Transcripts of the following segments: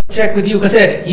check with you kasi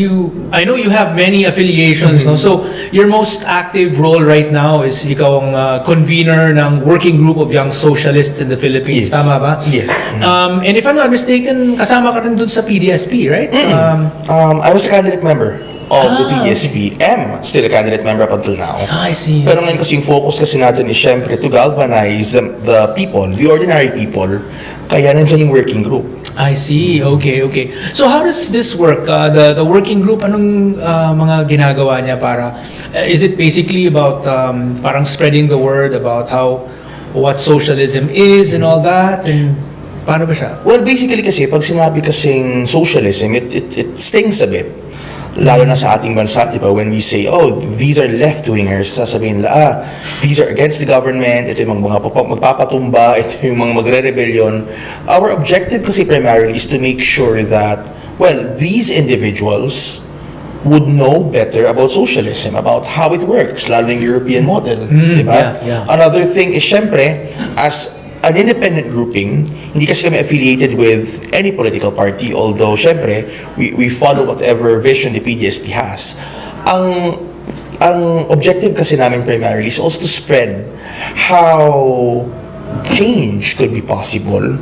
I know you have many affiliations, no? So your most active role right now is ikaw ang convener ng working group of young socialists in the Philippines, Yes. tama ba? Yes. And if I'm not mistaken, kasama ka rin dun sa PDSP, right? I was a candidate member of the PSP. Am still a candidate member up until now. I see. Pero ngayon kasi yung focus kasi natin is syempre to galvanize the people, the ordinary people. Kaya nandiyan yung working group. I see. Okay. So how does this work? The working group, anong mga ginagawa niya para, is it basically about parang spreading the word about what socialism is and all that? And paano ba siya? Well, basically kasi, pag sinabi kasing socialism, it stings a bit. Lalo na sa ating bansa, di ba? When we say, oh, these are left-wingers, sasabihin nila, these are against the government, ito yung mga magpapatumba, ito yung mga magre-rebellion. Our objective kasi primarily is to make sure that, well, these individuals would know better about socialism, about how it works, lalo yung European model, di ba? Yeah. Another thing is, syempre, as an independent grouping, hindi kasi kami affiliated with any political party, although, syempre, we follow whatever vision the PDSP has. Ang objective kasi namin primarily is also to spread how change could be possible,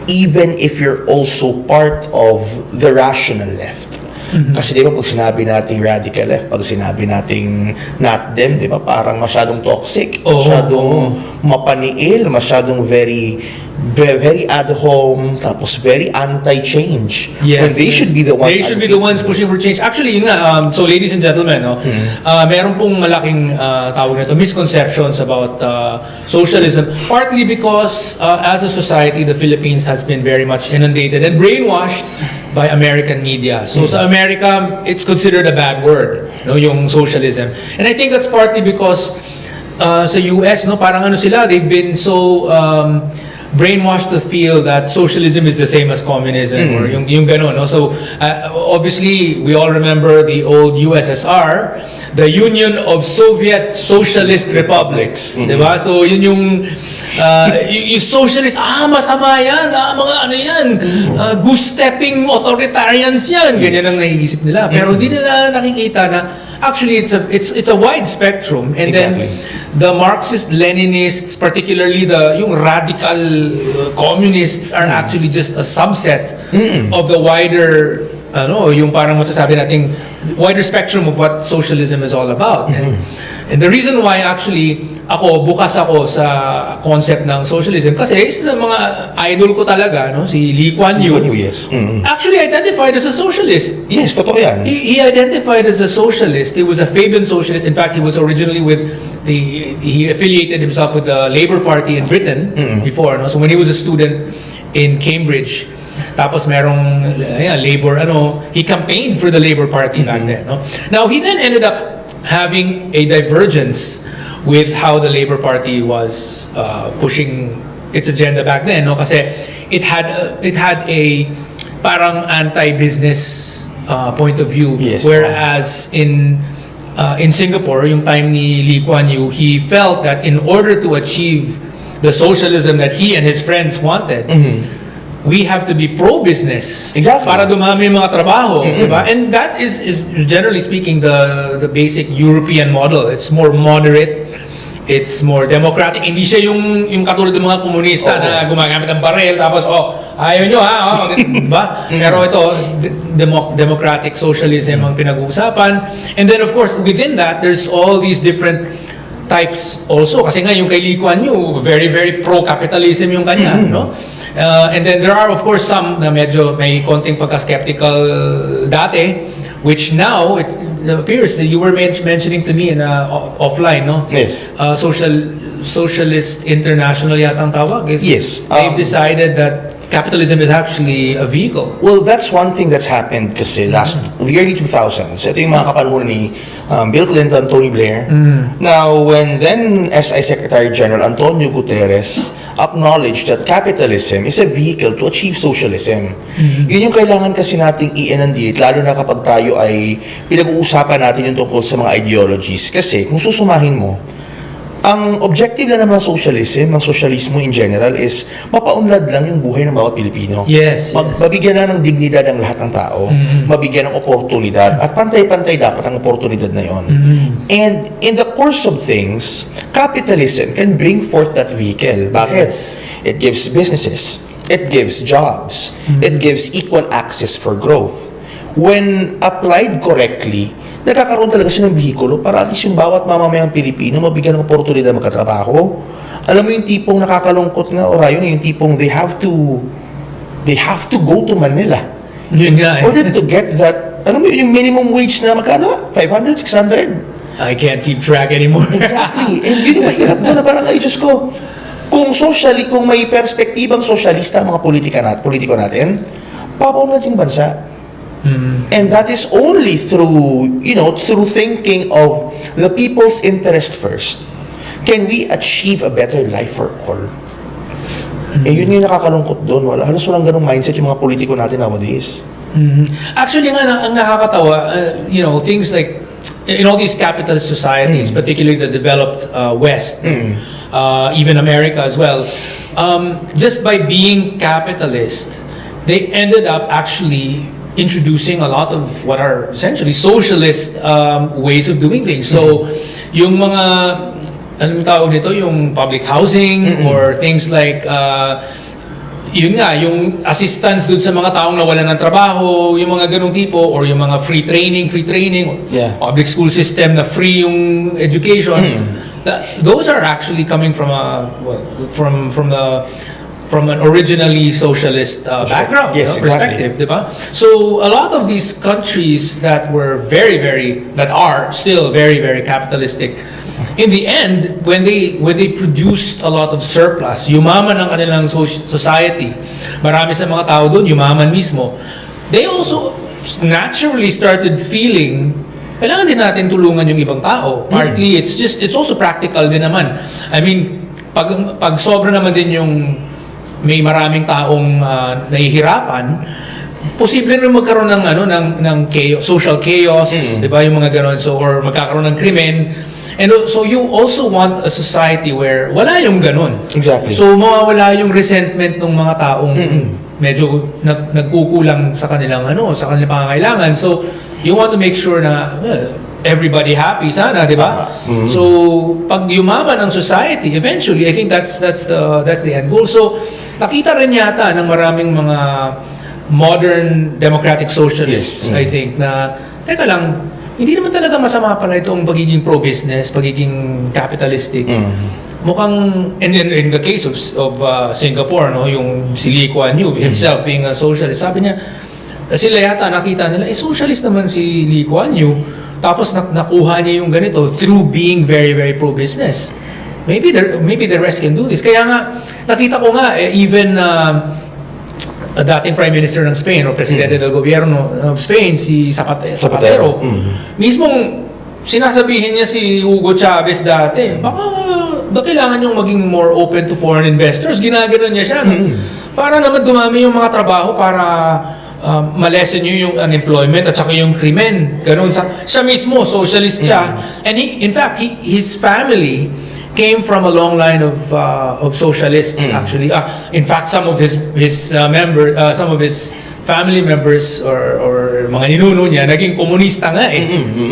even if you're also part of the rational left. Kasi di ba pag sinabi nating radical left, pag sinabi nating not them, di ba parang masyadong toxic, masyadong mapaniil, masyadong very at home, tapos very anti-change. When they should be the ones. They should be the ones pushing for change. Actually, yun nga, so ladies and gentlemen, no, meron pong malaking tawag nito, misconceptions about socialism, partly because as a society, the Philippines has been very much inundated and brainwashed by American media. So sa America, it's considered a bad word, no, yung socialism. And I think that's partly because sa US, no, parang ano sila, they've been so brainwashed to feel that socialism is the same as communism or yung ganun, no? So obviously, we all remember the old USSR, the Union of Soviet Socialist Republics, di ba? So yun yung socialist, masama yan, mga ano yan, goose-stepping authoritarians yan, ganyan ang naiisip nila. Pero di nila nakikita na actually it's a wide spectrum, and exactly. Then the Marxist-Leninists, particularly yung radical communists, are actually just a subset of the wider, yung parang masasabi nating wider spectrum of what socialism is all about. And the reason why actually bukas ako sa concept ng socialism kasi isa sa mga idol ko talaga, no, si Lee Kuan Yew. Yes. Actually identified as a socialist. Yes, totoo yan. He identified as a socialist. He was a Fabian socialist. In fact, he was originally he affiliated himself with the Labour Party in Britain before, no? So when he was a student in Cambridge, tapos merong Labour, he campaigned for the Labour Party back then, no? Now he then ended up having a divergence with how the Labour Party was pushing its agenda back then, no? Kasi it had a parang anti-business point of view, yes. Whereas in Singapore, yung time ni Lee Kuan Yew, he felt that in order to achieve the socialism that he and his friends wanted, we have to be pro-business, exactly, para dumami yung mga trabaho, diba? And that is generally speaking the basic European model. It's more moderate, it's more democratic. Hindi siya yung katulad ng mga komunista na gumagamit ng baril tapos ayaw nyo diba? Pero ito democratic socialism ang pinag-uusapan. And then of course within that there's all these different types also, kasi nga yung kay Lee Kuan Yew very very pro-capitalism yung kanya, no? And then there are of course some na medyo may konting pagka-skeptical dati, which now it appears that you were mentioning to me in offline, no? Yes. Socialist International yata ang tawag. Yes. They've decided that capitalism is actually a vehicle. Well, that's one thing that's happened kasi the early 2000s. Ito yung mga kapanahon ni Bill Clinton, Tony Blair. Now, when then SI Secretary General Antonio Guterres acknowledged that capitalism is a vehicle to achieve socialism. Yun yung kailangan kasi nating i-enunciate, lalo na kapag tayo ay pinag-uusapan natin yung tungkol sa mga ideologies. Kasi kung susumahin mo, ang objective na naman ng socialism, ng socialismo in general, is mapaunlad lang yung buhay ng bawat Pilipino. Yes. Mabigyan na ng dignidad ang lahat ng tao, mabigyan ng oportunidad, at pantay-pantay dapat ang oportunidad na yon. And in the course of things, capitalism can bring forth that vehicle. Bakit? Yes. It gives businesses, it gives jobs, it gives equal access for growth. When applied correctly, nagkakaroon talaga siya ng bihikulo para at least yung bawat mamamayang Pilipino mabigyan ng oportunidad magkatrabaho. Alam mo yung tipong nakakalungkot nga, Orion, yung tipong they have to go to Manila. Yun nga In order to get that, alam mo yung minimum wage na magkano? 500, 600? I can't keep track anymore. Exactly. And yun yung mahirap doon na parang, ay Diyos ko, kung may perspektibang sosyalista ang mga politiko natin, papaunlad yung bansa. And that is only through thinking of the people's interest first. Can we achieve a better life for all? Yun yung nakakalungkot doon. Halos walang ganung mindset yung mga politiko natin nowadays. Actually, ang nakakatawa, things like, in all these capitalist societies, particularly the developed West, even America as well, just by being capitalist, they ended up actually introducing a lot of what are essentially socialist ways of doing things. So, yung mga, anong tawag nito, yung public housing or things like, yun nga, yung assistance dun sa mga taong nawalan ng trabaho, yung mga ganong tipo, or yung mga free training, public school system na free yung education. Those are actually coming from from an originally socialist background, yes, perspective, diba? So a lot of these countries that were that are still very, very capitalistic, in the end, when they produced a lot of surplus, yumaman ang kanilang society, marami sa mga tao doon, yumaman mismo, they also naturally started feeling, kailangan din natin tulungan yung ibang tao. Partly, it's also practical din naman. I mean, pag sobra naman din yung may maraming taong nahihirapan, posible rin magkaroon ng chaos, social chaos, 'di ba, yung mga ganoon, so or magkakaroon ng krimen. And so you also want a society where wala yung ganon. Exactly. So mawawala yung resentment ng mga taong medyo nagkukulang sa kanilang sa kanilang pangangailangan. So you want to make sure na everybody happy sana, 'di ba? So pag yumaman ang society, eventually I think that's the end goal. So nakita rin yata ng maraming mga modern democratic socialists, I think, na teka lang, hindi naman talaga masama pala itong pagiging pro-business, pagiging capitalistic. Mukhang, in the case of Singapore, yung si Lee Kuan Yew himself being a socialist, sabi niya, sila yata nakita nila, socialist naman si Lee Kuan Yew, tapos nakuha niya yung ganito through being very, very pro-business. Maybe the rest can do this. Kaya nga, nakita ko nga, even dating Prime Minister ng Spain o Presidente del Gobierno of Spain, si Zapatero, mismong sinasabihin niya si Hugo Chavez dati, baka kailangan yung maging more open to foreign investors. Ginagano niya siya. Para naman dumami yung mga trabaho para malesen nyo yung unemployment at saka yung krimen. Ganun. Siya mismo, socialist siya. And in fact, his family came from a long line of socialists, actually. In fact, some of his family members or mga ninuno niya naging komunista nga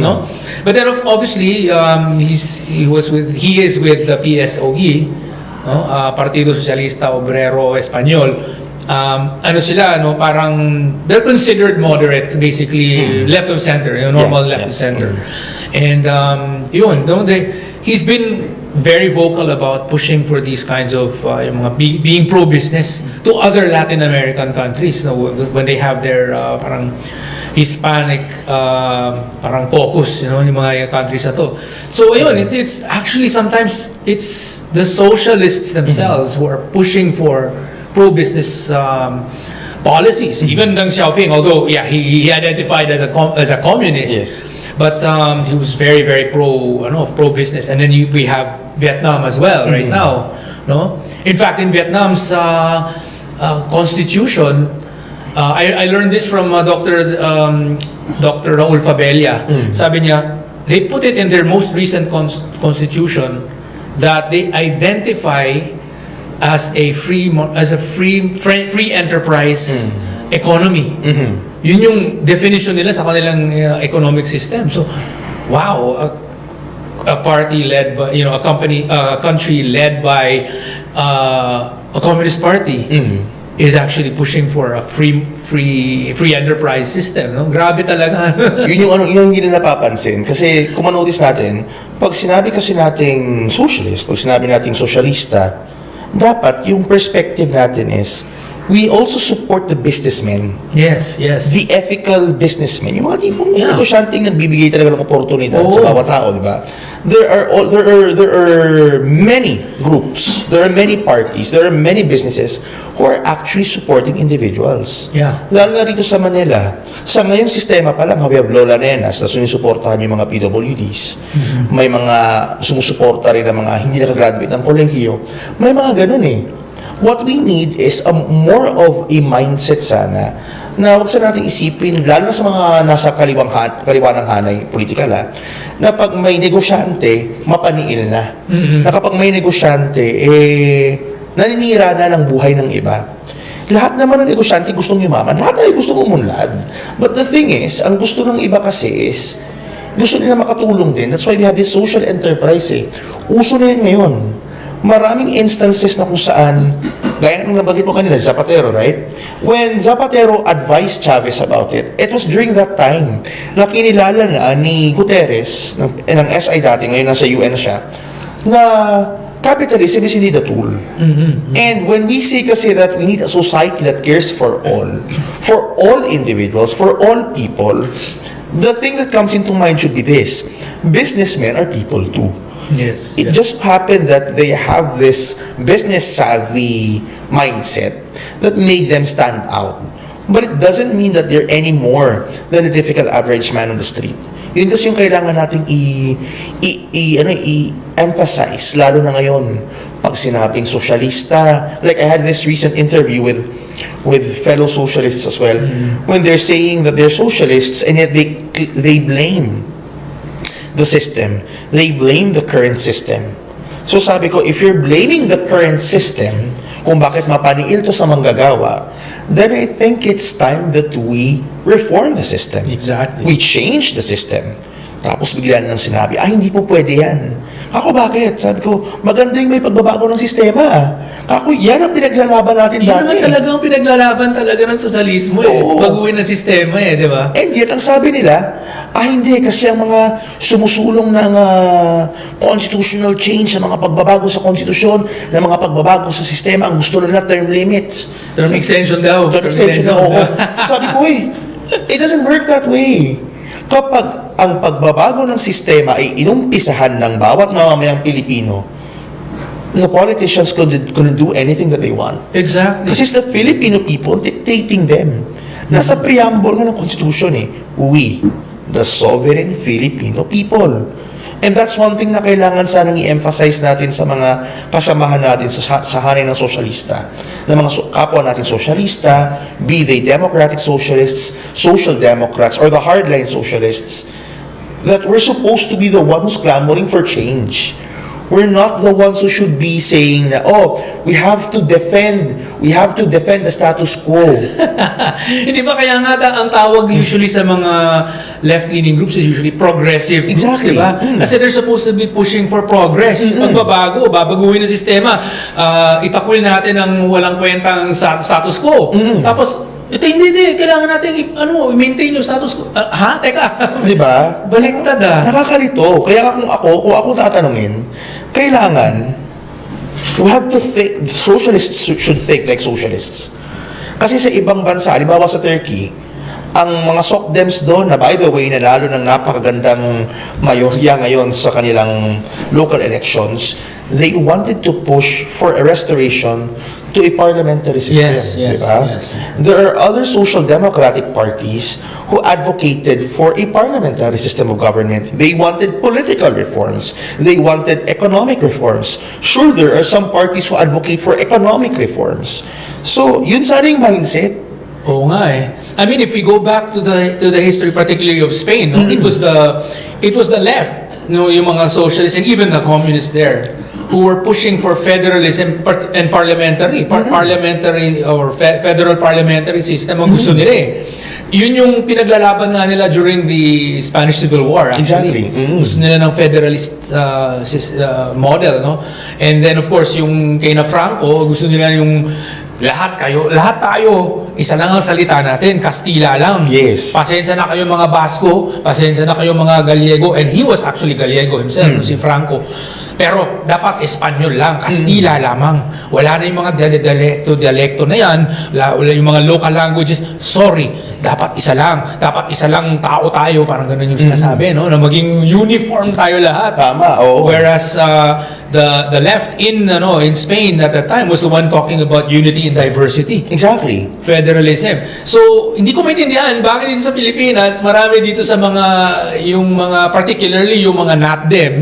no? But then obviously he is with the PSOE, no? Partido Socialista Obrero Espanyol. Sila, parang they're considered moderate, basically left of center, normal left of center. And he's been very vocal about pushing for these kinds of being pro-business to other Latin American countries, when they have their parang Hispanic parang caucus, yung mga countries na to. So it's actually sometimes it's the socialists themselves who are pushing for pro-business policies. Even Deng Xiaoping, although he identified as a communist, yes, but he was very, very pro-business. And then we have Vietnam as well right now, no? In fact, in Vietnam's constitution, I learned this from Dr. Raul Fabella. Sabi niya, they put it in their most recent constitution that they identify as a free enterprise economy. Yun yung definition nila sa kanilang economic system. So, wow, a party led by, a country led by a communist party is actually pushing for a free enterprise system, no? Grabe talaga. yun yung hindi na napapansin. Kasi kung manotice natin, pag sinabi kasi nating socialist, pag sinabi nating sosyalista, dapat yung perspective natin is, we also support the businessmen. Yes. The ethical businessmen. Yung mga tipong negosyanteng nagbibigay talaga ng oportunidad sa bawat tao, di ba? There are many groups, there are many parties, there are many businesses who are actually supporting individuals. Yeah. Lalo na dito sa Manila. Sa ngayong sistema pa lang, we have Lola Nenas na sinusuportahan yung mga PWDs. May mga sumusuporta rin ng mga hindi nakagraduate ng kolehiyo. May mga ganun eh. What we need is more of a mindset sana na huwag sa natin isipin, lalo na sa mga nasa kaliwanang hanay, politikal na pag may negosyante, mapaniil na. Na kapag may negosyante, naninira na ng buhay ng iba. Lahat naman ng negosyante gustong yumaman, lahat ay gustong umunlad. But the thing is, ang gusto ng iba kasi is, gusto nila makatulong din. That's why we have this social enterprise eh. Uso na yan ngayon. Maraming instances na kung saan, gaya nung nabanggit mo kanina, Zapatero, right? When Zapatero advised Chavez about it, it was during that time na kinilala na ni Guterres, ng SI dati, ngayon nasa UN siya, na capitalism is indeed a tool. And when we say kasi that we need a society that cares for all individuals, for all people, the thing that comes into mind should be this: businessmen are people too. Yes. It just happened that they have this business savvy mindset that made them stand out. But it doesn't mean that they're any more than a typical average man on the street. Yun kasi yung kailangan nating i-emphasize, lalo na ngayon, pag sinabing sosyalista. Like I had this recent interview with fellow socialists as well, when they're saying that they're socialists and yet they blame the system. They blame the current system. So sabi ko, if you're blaming the current system kung bakit mapaniil to sa manggagawa, then I think it's time that we reform the system. Exactly. We change the system. Tapos bigla na lang sinabi, hindi po pwede yan. Ako, bakit? Sabi ko, maganda yung may pagbabago ng sistema. Ako, yan ang pinaglalaban natin Yan dati. naman talagang pinaglalaban talaga ng sosyalismo Baguhin ang sistema di ba? And yet, ang sabi nila, hindi, kasi ang mga sumusulong ng constitutional change, ang mga pagbabago sa konstitusyon, ng mga pagbabago sa sistema, ang gusto nila term limits. Term extension daw. Term extension daw. Sabi ko it doesn't work that way. Kapag ang pagbabago ng sistema ay inumpisahan ng bawat mamamayang Pilipino, the politicians couldn't do anything that they want. Exactly. Kasi it's the Filipino people dictating them. Nasa preamble nga ng Constitution we, the sovereign Filipino people. And that's one thing na kailangan sanang i-emphasize natin sa mga kasamahan natin sa hanay ng sosyalista. Ng mga kapwa natin sosyalista, be they democratic socialists, social democrats, or the hardline socialists, that we're supposed to be the ones clamoring for change. We're not the ones who should be saying that, we have to defend the status quo. Hindi ba kaya nga ang tawag usually sa mga left-leaning groups is usually progressive groups, Exactly. di ba? Kasi they're supposed to be pushing for progress. Pagbabago, babaguhin ang sistema. Itakwil natin ang walang kwentang status quo. Tapos, hindi. Kailangan natin i-maintain yung status quo. Teka. Di ba? Baliktad Nakakalito. Kaya kung ako tatanungin, kailangan, we have to think, socialists should think like socialists. Kasi sa ibang bansa, halimbawa sa Turkey, ang mga sokdems doon, na by the way, lalo ng napakagandang mayorya ngayon sa kanilang local elections, they wanted to push for a restoration to a parliamentary system. Yes. There are other social democratic parties who advocated for a parliamentary system of government. They wanted political reforms. They wanted economic reforms. Sure, there are some parties who advocate for economic reforms. So, yun sana yung mindset. Oo nga I mean, if we go back to the history, particularly of Spain, it was the left, yung mga socialists and even the communists there, who were pushing for federalism and parliamentary or federal parliamentary system ang gusto nila eh. Yun yung pinaglalaban nga nila during the Spanish Civil War, actually. Exactly. Gusto nila ng federalist model, no? And then of course yung kay na Franco, gusto nila yung lahat tayo, isa lang ang salita natin, Kastila lang. Yes. Pasensya na kayo mga Basco, pasensya na kayo mga Gallego, and he was actually Gallego himself, si Franco. Pero dapat Espanyol lang, Kastila lamang. Wala na yung mga dialekto na yan, wala yung mga local languages. Sorry, dapat isa lang. Dapat isa lang tao tayo, parang ganun yung sinasabi, no? Na maging uniform tayo lahat. Tama, oo. Whereas the left in Spain at that time was the one talking about unity and diversity. Exactly. Federalism. So, hindi ko maintindihan bakit dito sa Pilipinas, marami dito sa particularly yung mga NATDEM,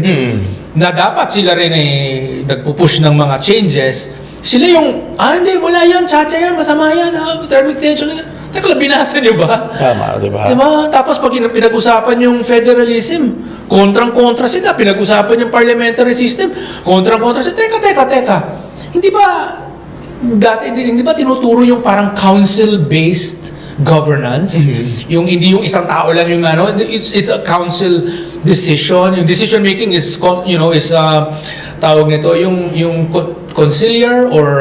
na dapat sila rin nagpupush ng mga changes. Sila yung, hindi, wala yan, chacha yan, masama yan, term extension yan. Teka lang, binasa nyo ba? Tama, di ba? Diba? Tapos pag pinag-usapan yung federalism, kontrang-kontra sila. Pinag-usapan yung parliamentary system, kontrang-kontra sila. Teka. Hindi ba tinuturo yung parang council-based governance? Yung hindi yung isang tao lang yung it's a council decision. Yung decision making is tawag nito yung conciliar or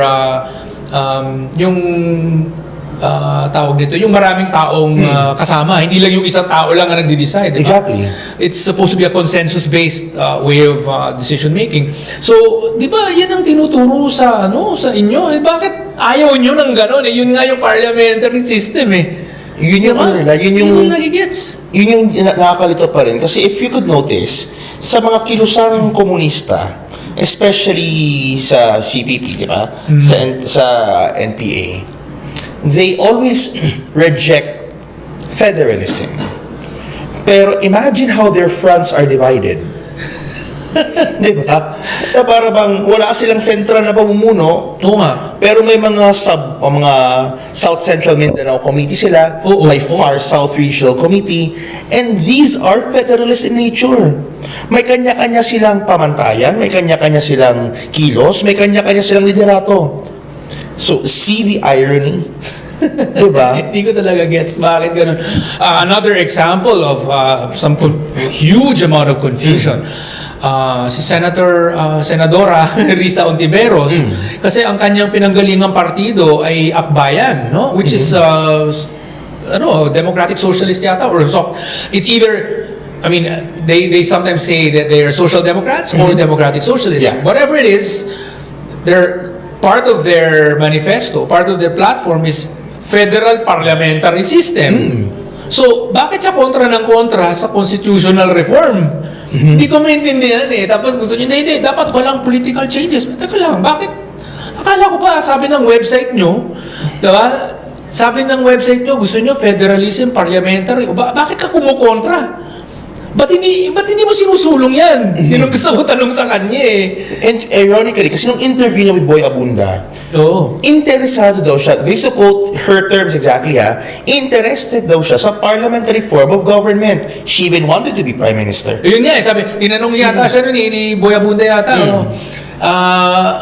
tawag nito yung maraming taong kasama, hindi lang yung isang tao lang ang nagde-decide. Diba? Exactly. It's supposed to be a consensus-based way of decision making. So, di ba, yan ang tinuturo sa inyo? Bakit ayaw nyo ng gano'n? Yun nga yung parliamentary system eh. Yun yung yun yung nagigets. Yun yung nakakalito pa rin. Kasi if you could notice, sa mga kilusang komunista, especially sa CPP, di ba? Sa NPA, they always reject federalism. Pero imagine how their fronts are divided. Di ba? Na para bang wala silang central na pamumuno. Oo nga. Pero may mga South Central Mindanao Committee sila, may Far South Regional Committee, and these are federalist in nature. May kanya-kanya silang pamantayan, may kanya-kanya silang kilos, may kanya-kanya silang liderato. So, see the irony? Diba? Hindi ko talaga gets bakit ganun. Another example of some huge amount of confusion. Si Senadora Risa Ontiveros, kasi ang kanyang pinanggalingang partido ay Akbayan, no? Which is Democratic Socialist yata, or it's either, I mean, they sometimes say that they are Social Democrats or Democratic Socialists. Yeah. Whatever it is, part of their manifesto, part of their platform is federal parliamentary system. So, bakit siya kontra sa constitutional reform? Hindi ko maintindihan eh. Tapos gusto niyo, hindi, dapat walang political changes. Teka lang, bakit? Akala ko ba, sabi ng website nyo, diba? Sabi ng website nyo, gusto nyo federalism, parliamentary. Bakit ka kumukontra? Ba't hindi mo sinusulong yan? Yun ang gusto ko tanong sa kanya eh. And ironically, kasi nung interview niya with Boy Abunda, interesado daw siya, this to quote her terms exactly interested daw siya sa parliamentary form of government. She even wanted to be prime minister. Yun nga, sabi, tinanong yata siya nun ni Boy Abunda yata,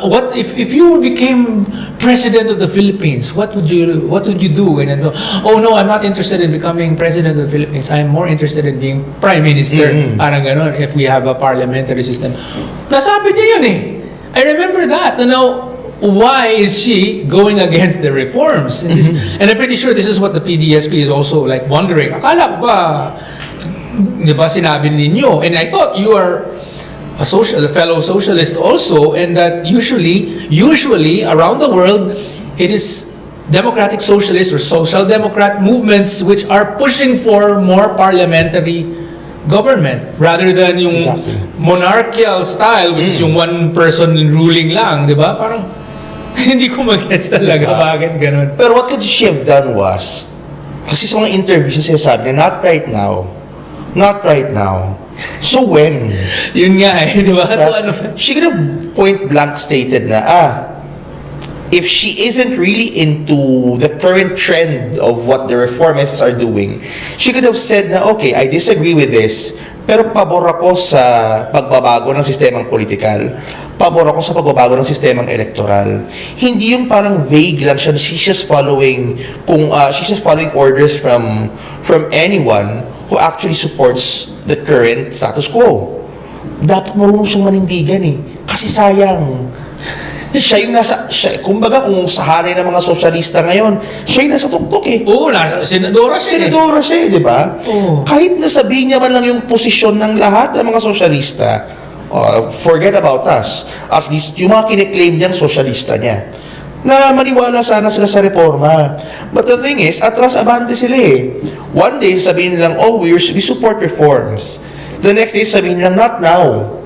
what if you became president of the Philippines, what would you do? And then, oh no, I'm not interested in becoming president of the Philippines. I'm more interested in being prime minister. Parang ganon, if we have a parliamentary system. Nasabi niya yun eh. I remember that. Now, why is she going against the reforms? And I'm pretty sure this is what the PDSP is also like wondering. Akala ko ba, di ba sinabi ninyo? And I thought you are a fellow socialist also, and that usually around the world, it is democratic socialist or social democrat movements which are pushing for more parliamentary government rather than yung monarchical style, which is yung one person ruling lang, di ba? Parang hindi ko mag-gets talaga bakit ganun. Pero what could she have done was, kasi sa mga interviews siya sabi na, not right now. So when? Yun nga eh, di ba? So, ano, she could have point blank stated na, if she isn't really into the current trend of what the reformists are doing, she could have said na, okay, I disagree with this, Pero pabor ako sa pagbabago ng sistemang politikal. Pabor ako sa pagbabago ng sistemang electoral. Hindi yung parang vague lang siya. She's just following orders from anyone who actually supports the current status quo. Dapat marunong siyang manindigan eh. Kasi sayang. Kumbaga kung sa hanay ng mga sosyalista ngayon, siya yung nasa tuktok eh. Oo, nasa senadora siya. Senadora siya, di ba? Oo. Kahit nasabihin niya man lang yung posisyon ng lahat ng mga sosyalista, forget about us. At least yung mga kiniklaim niyang sosyalista niya, na maniwala sana sila sa reforma. But the thing is, atras-abante sila eh. One day, sabihin lang, we support reforms. The next day, sabihin lang, not now.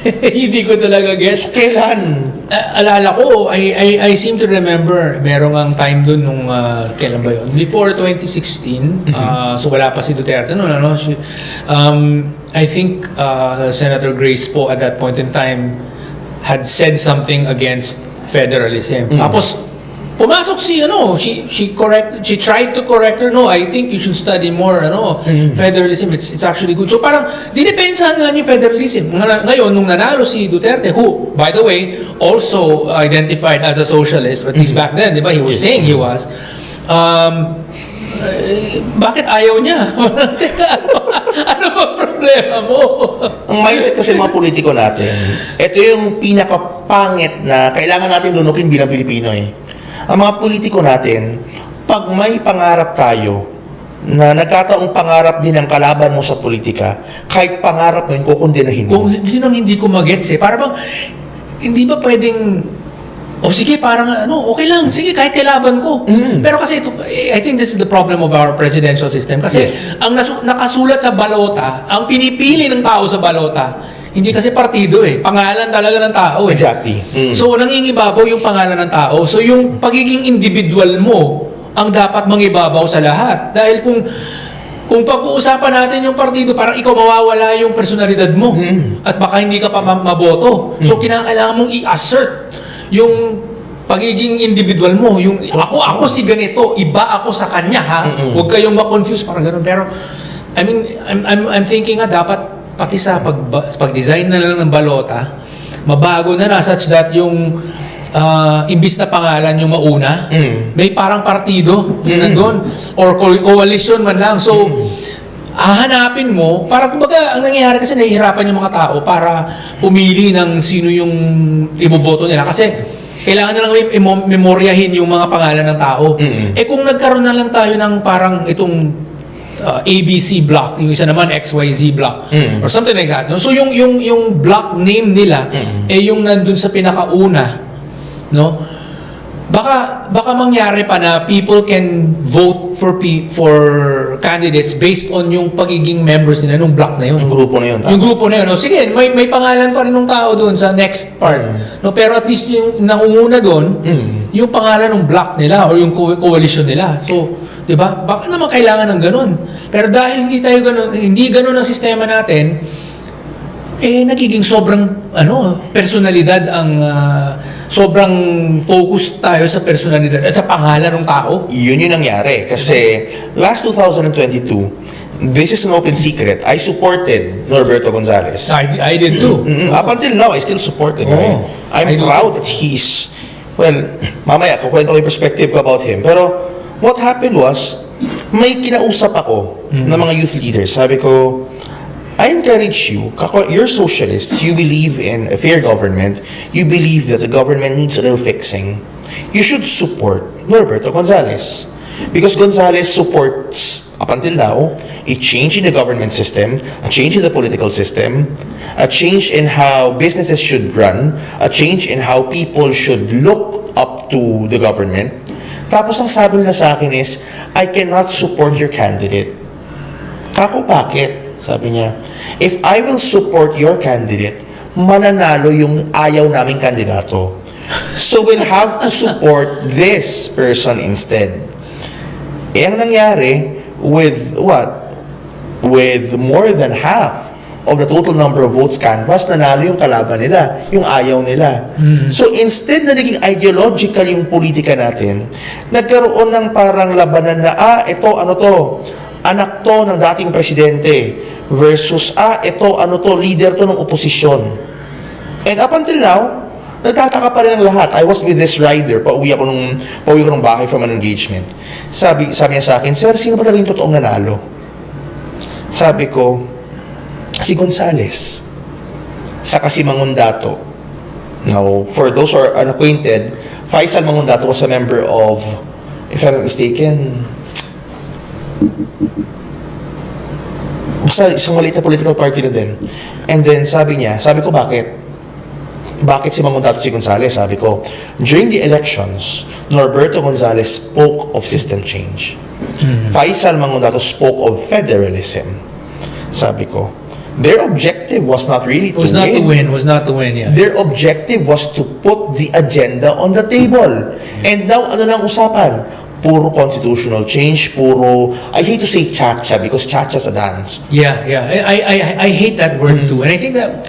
Hindi ko talaga guess. Kailan? Alala ko, I seem to remember, merong ang time dun nung, kailan ba yun? Before 2016, so wala pa si Duterte noon, ano? I think Senator Grace po at that point in time had said something against federalism. Tapos, pumasok si she tried to correct her. No, I think you should study more federalism. It's actually good. So parang dinepensahan nga yung federalism. Ngayon nung nanalo si Duterte, who by the way also identified as a socialist, but he's back then, di ba? He was saying he was. Bakit ayaw niya? Teka, ano ba problema mo? Ang mindset kasi mga politiko natin, ito yung pinakapangit na kailangan natin lunukin bilang Pilipino eh. Ang mga politiko natin, pag may pangarap tayo, na nagkataong pangarap din ang kalaban mo sa politika, kahit pangarap mo yun, kukondenahin mo. Yun ang hindi ko magets eh. Para bang, hindi ba pwedeng, sige, parang okay lang, sige, kahit kailaban ko. Pero kasi, I think this is the problem of our presidential system. Kasi, ang nakasulat sa balota, ang pinipili ng tao sa balota, hindi kasi partido eh. Pangalan talaga ng tao eh. Exactly. So, nangingibabaw yung pangalan ng tao. So, yung pagiging individual mo, ang dapat mangibabaw sa lahat. Dahil kung pag-uusapan natin yung partido, parang ikaw mawawala yung personalidad mo. At baka hindi ka pa maboto. So, kinakailangan mong i-assert yung pagiging individual mo. Yung ako si ganito, iba ako sa kanya ha. Huwag kayong ma-confuse, parang ganun. Pero, I mean, I'm thinking dapat pati sa pag-design na lang ng balota, mabago na such that yung imbis na pangalan yung mauna, may parang partido yung nandun, or coalition man lang. So, hahanapin mo, para kumbaga, ang nangyayari kasi nahihirapan yung mga tao para pumili ng sino yung iboboto nila. Kasi, kailangan na lang memoryahin yung mga pangalan ng tao. Kung nagkaroon na lang tayo ng parang itong ABC block, yung isa naman XYZ block or something like that. No? So yung block name nila yung nandun sa pinakauna, no? Baka mangyari pa na people can vote for candidates based on yung pagiging members nila nung block na yun. Yung grupo na yun. Yung grupo na yun. No? Sige, may pangalan pa rin ng tao doon sa next part. No, pero at least yung nangunguna doon, yung pangalan ng block nila or yung coalition nila. So, 'di ba? Baka naman kailangan ng ganun. Pero dahil hindi ganun ang sistema natin, nagiging sobrang personalidad ang sobrang focus tayo sa personalidad at sa pangalan ng tao. Yun yung nangyari kasi last 2022, this is an open secret. I supported Norberto Gonzales. I did too. Up until now, I still support the guy. I'm proud that he's, mamaya, kukwento ko yung perspective ko about him. Pero, what happened was, may kinausap ako ng mga youth leaders. Sabi ko, I encourage you, you're socialists, you believe in a fair government, you believe that the government needs a little fixing. You should support Norberto Gonzales. Because Gonzales supports, up until now, a change in the government system, a change in the political system, a change in how businesses should run, a change in how people should look up to the government. Tapos ang sabi nila sa akin is, I cannot support your candidate. Kako, bakit? Sabi niya, if I will support your candidate, mananalo yung ayaw naming kandidato. So we'll have to support this person instead. Ang nangyari, with what? With more than half of the total number of votes canvas, nanalo yung kalaban nila, yung ayaw nila. So instead na naging ideological yung politika natin, nagkaroon ng parang labanan na, ito, anak to ng dating presidente. versus, ito, leader to ng oposisyon. And up until now, nagtataka pa rin ang lahat. I was with this rider, pauwi ko ng bahay from an engagement. Sabi niya sa akin, "Sir, sino ba talaga yung totoong nanalo?" Sabi ko, "Si Gonzales." Saka si Mangundato. Now, for those who are unacquainted, Faisal Mangundato was a member of, if I'm not mistaken, basta isang maliit na political party na din. And then sabi ko, bakit? Bakit si Mangundato si Gonzales? Sabi ko, during the elections, Norberto Gonzales spoke of system change. Faisal Mangundato spoke of federalism. Sabi ko, their objective was not really to win. Was not to win, yeah. Their objective was to put the agenda on the table. And now, ano nang usapan? Puro constitutional change, I hate to say cha-cha because cha-cha's a dance. Yeah. I hate that word too. And I think that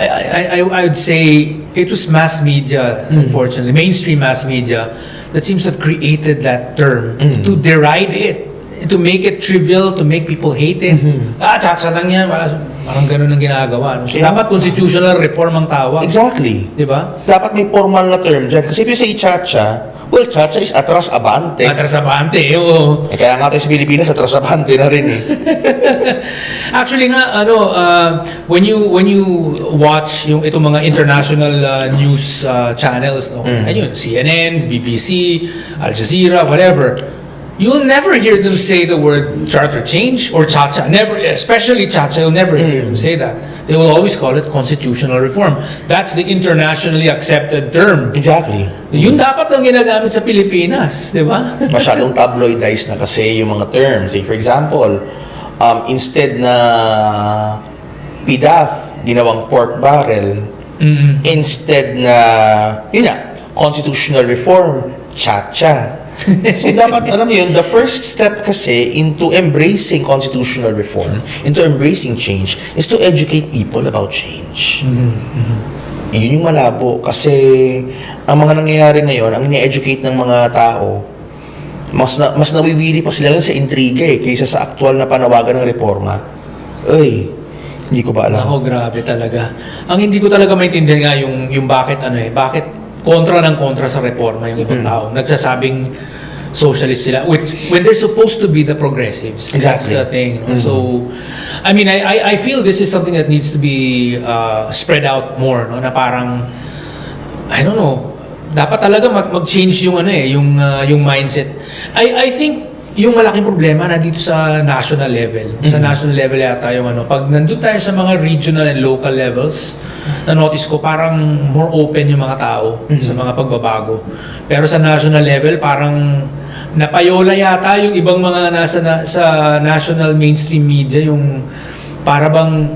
I would say it was mass media, unfortunately, mainstream mass media, that seems to have created that term to deride it, to make it trivial, to make people hate it. Cha-cha lang yan. Parang ganun ang ginagawa. So, dapat constitutional reform ang tawag. Exactly. Diba? Dapat may formal na term dyan. Kasi if you say cha-cha, well, cha-cha is atras abante. Atras abante, oo. Kaya nga tayo sa Pilipinas, atras abante na rin eh. Actually nga, when you watch itong mga international news channels, ayun, CNN, BBC, Al Jazeera, whatever, you'll never hear them say the word charter change or cha-cha. Never, especially cha-cha, you'll never hear them say that. They will always call it constitutional reform. That's the internationally accepted term. Exactly. Yun dapat ang ginagamit sa Pilipinas, di ba? Masyadong tabloidized na kasi yung mga terms. Say, for example, instead na PDAF, ginawang pork barrel, instead na, constitutional reform, cha-cha. So dapat, alam mo yun, the first step kasi into embracing constitutional reform, into embracing change, is to educate people about change. Yun yung malabo kasi ang mga nangyayari ngayon, ang ini-educate ng mga tao, mas nawiwili pa sila yun sa intriga kaysa sa aktual na panawagan ng reforma. Hindi ko ba alam. Ako, grabe talaga. Ang hindi ko talaga maintindihan nga yung bakit bakit kontra sa reforma yung ibang tao. Nagsasabing socialist sila, when they're supposed to be the progressives. Exactly. That's the thing. So, I mean, I feel this is something that needs to be spread out more. No? Na parang, I don't know, dapat talaga mag-change yung mindset. I think yung malaking problema na dito sa national level. Sa national level yata yung pag nandun tayo sa mga regional and local levels, na-notice ko parang more open yung mga tao sa mga pagbabago. Pero sa national level, parang napayola yata yung ibang mga sa national mainstream media, yung para bang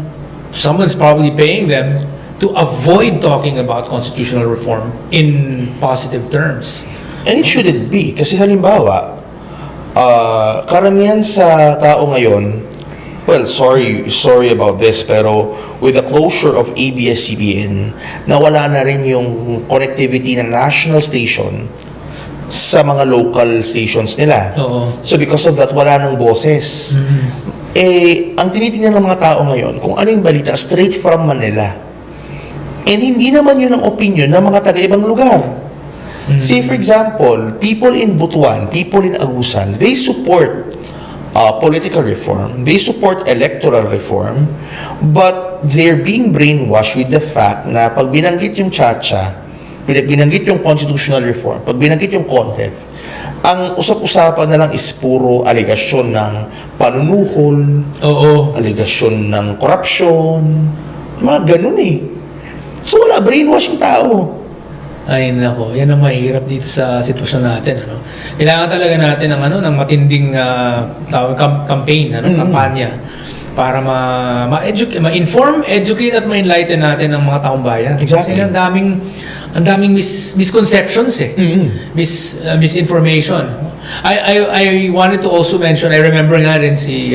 someone's probably paying them to avoid talking about constitutional reform in positive terms. And it shouldn't be. Kasi halimbawa, karamihan sa tao ngayon, well, sorry about this, pero with the closure of ABS-CBN, nawala na rin yung connectivity ng national station sa mga local stations nila. Oo. So because of that, wala nang boses. Ang tinitingnan ng mga tao ngayon, kung ano yung balita, straight from Manila. And hindi naman yun ang opinion ng mga taga-ibang lugar. Say for example, people in Butuan, people in Agusan, they support political reform, they support electoral reform, but they're being brainwashed with the fact na pag binanggit yung cha-cha, binanggit yung constitutional reform, pag binanggit yung content, ang usap-usapan na lang is puro aligasyon ng panunuhol, aligasyon ng korupsyon, mga ganun So wala, brainwash yung tao. Ay nako, yan ang mahirap dito sa sitwasyon natin. Kailangan talaga natin ng matinding campaign, kampanya para ma-inform, educate at ma-enlighten natin ang mga taong bayan. Exactly. Kasi ang daming misconceptions misinformation. I wanted to also mention, I remember nga rin si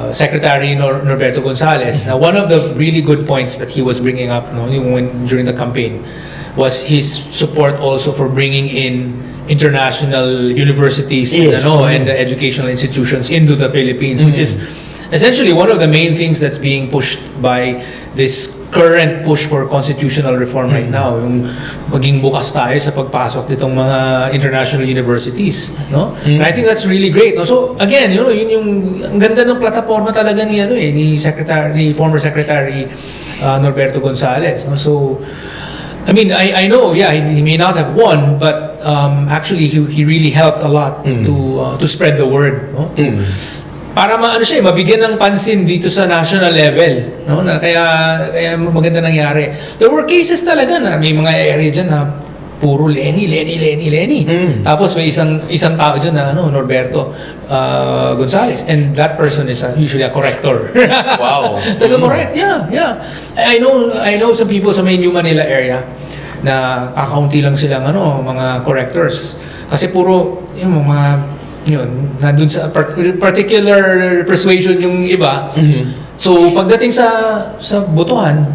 Secretary Norberto Gonzales. Now, one of the really good points that he was bringing up during the campaign was his support also for bringing in international universities and the educational institutions into the Philippines, which is essentially one of the main things that's being pushed by this current push for constitutional reform right now, yung maging bukas tayo sa pagpasok nitong mga international universities, no? And I think that's really great, no? So again, yun yung ang ganda ng plataforma talaga ni former Secretary Norberto Gonzales, no? So I mean, I know, yeah, he may not have won, but actually he really helped a lot to spread the word, no? Para mabigyan ng pansin dito sa national level, no? Na kaya maganda nangyari. There were cases talaga na may mga area diyan na puro Lenny. Tapos may isang tao diyan na Norberto Gonzales, and that person is usually a corrector. Wow. Correct. Yeah. I know some people sa may New Manila area na kakaunti lang silang mga correctors. Kasi puro yung mga nandun sa particular persuasion yung iba. So pagdating sa botohan,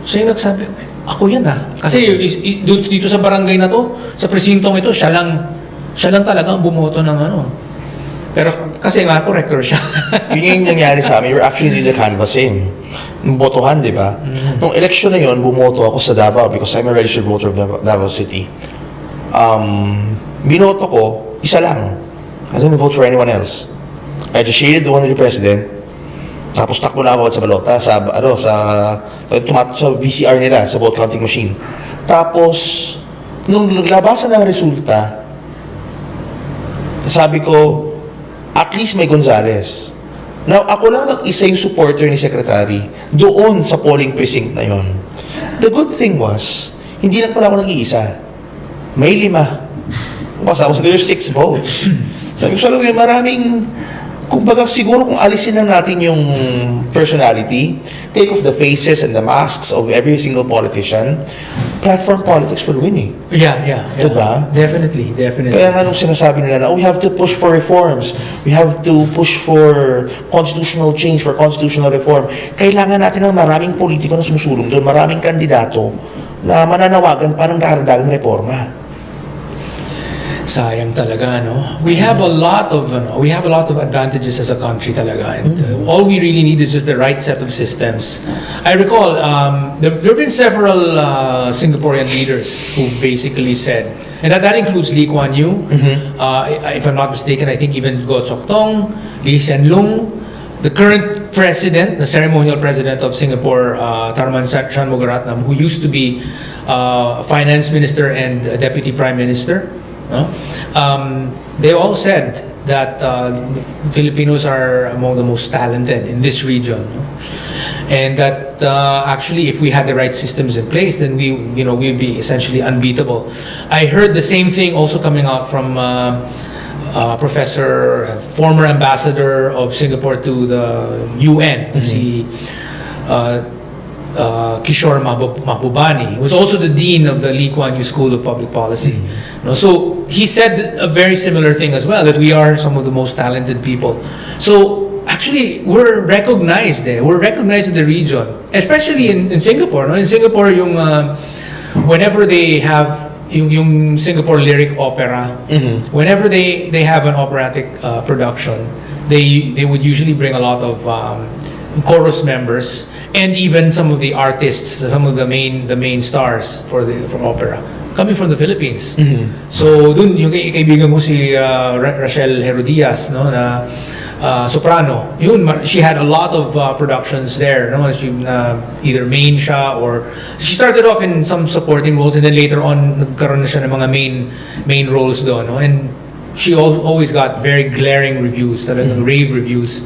siya yung nagsabi, ako yan Kasi dito sa barangay na to, sa presintong ito, siya lang talaga ang bumoto ng Pero kasi corrector siya. Yun yung nangyari sa amin. We're actually in the canvassing. Botohan, di ba? Nung election na yun, bumoto ako sa Davao because I'm a registered voter of Davao City. Binoto ko, isa lang. I didn't vote for anyone else. I just shaded the one with the president. Tapos takbo na ako sa balota, sa VCR nila, sa vote counting machine. Tapos, nung naglabasan ng resulta, sabi ko, at least may Gonzales. Now, ako lang mag-isa yung supporter ni Secretary doon sa polling precinct na yon. The good thing was, hindi lang pala ako nag-iisa. May 5. Kasama sa there's 6 votes. Sabi ko sa loob, maraming, kumbaga siguro kung alisin lang natin yung personality, take off the faces and the masks of every single politician, platform politics will win Yeah. Diba? Definitely. Kaya nga nung sinasabi nila na, we have to push for reforms, we have to push for constitutional change, for constitutional reform, kailangan natin ng maraming politiko na sumusulong doon, maraming kandidato na mananawagan pa ng karagdagang reforma. Sayang talaga, no? We have a lot of advantages as a country talaga, and all we really need is just the right set of systems. I recall there have been several Singaporean leaders who basically said, and that includes Lee Kuan Yew, if I'm not mistaken, I think even Goh Chok Tong, Lee Hsien Loong, the current president, the ceremonial president of Singapore, Tharman Shanmugaratnam, who used to be finance minister and deputy prime minister. They all said that the Filipinos are among the most talented in this region, and that actually, if we had the right systems in place, then we'd be essentially unbeatable. I heard the same thing also coming out from former ambassador of Singapore to the UN, Kishore Mahbubani, who was also the dean of the Lee Kuan Yew School of Public Policy. So he said a very similar thing as well, that we are some of the most talented people. So actually, we're recognized there. We're recognized in the region, especially in Singapore. No? In Singapore, whenever they have yung Singapore Lyric Opera, whenever they have an operatic production, they would usually bring a lot of chorus members and even some of the artists, some of the main stars for opera coming from the Philippines. So dun yung kaibigan mo si Rachel Herodias, no, na soprano. She had a lot of productions there, no? She either main siya or she started off in some supporting roles, and then later on nagkaroon na siya ng mga main roles doon, no? And she always got very glaring reviews, talagang rave reviews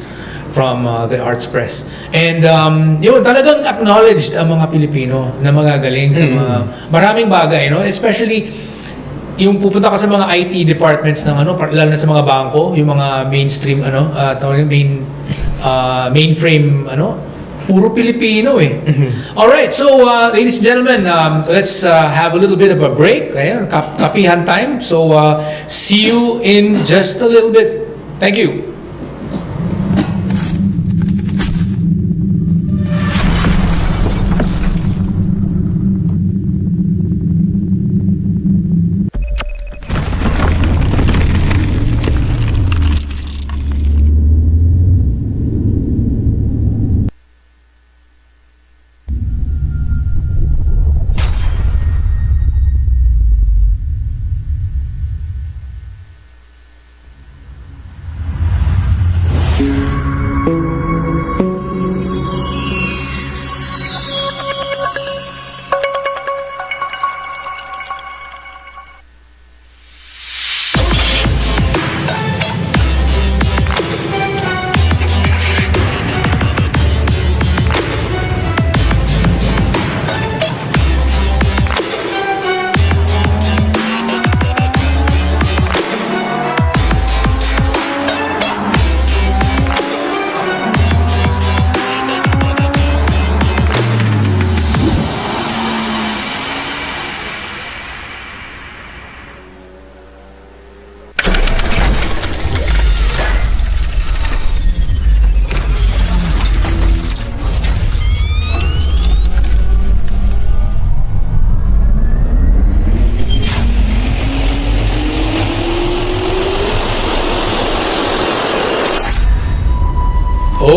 from the arts press. And talagang acknowledged ang mga Pilipino na magagaling sa mga maraming bagay, no? Especially yung pupunta ka sa mga IT departments ng lalo na sa mga bangko, yung mga mainstream mainframe puro Pilipino eh. All right, so ladies and gentlemen, let's have a little bit of a break. Ayan, kapihan time. So see you in just a little bit. Thank you.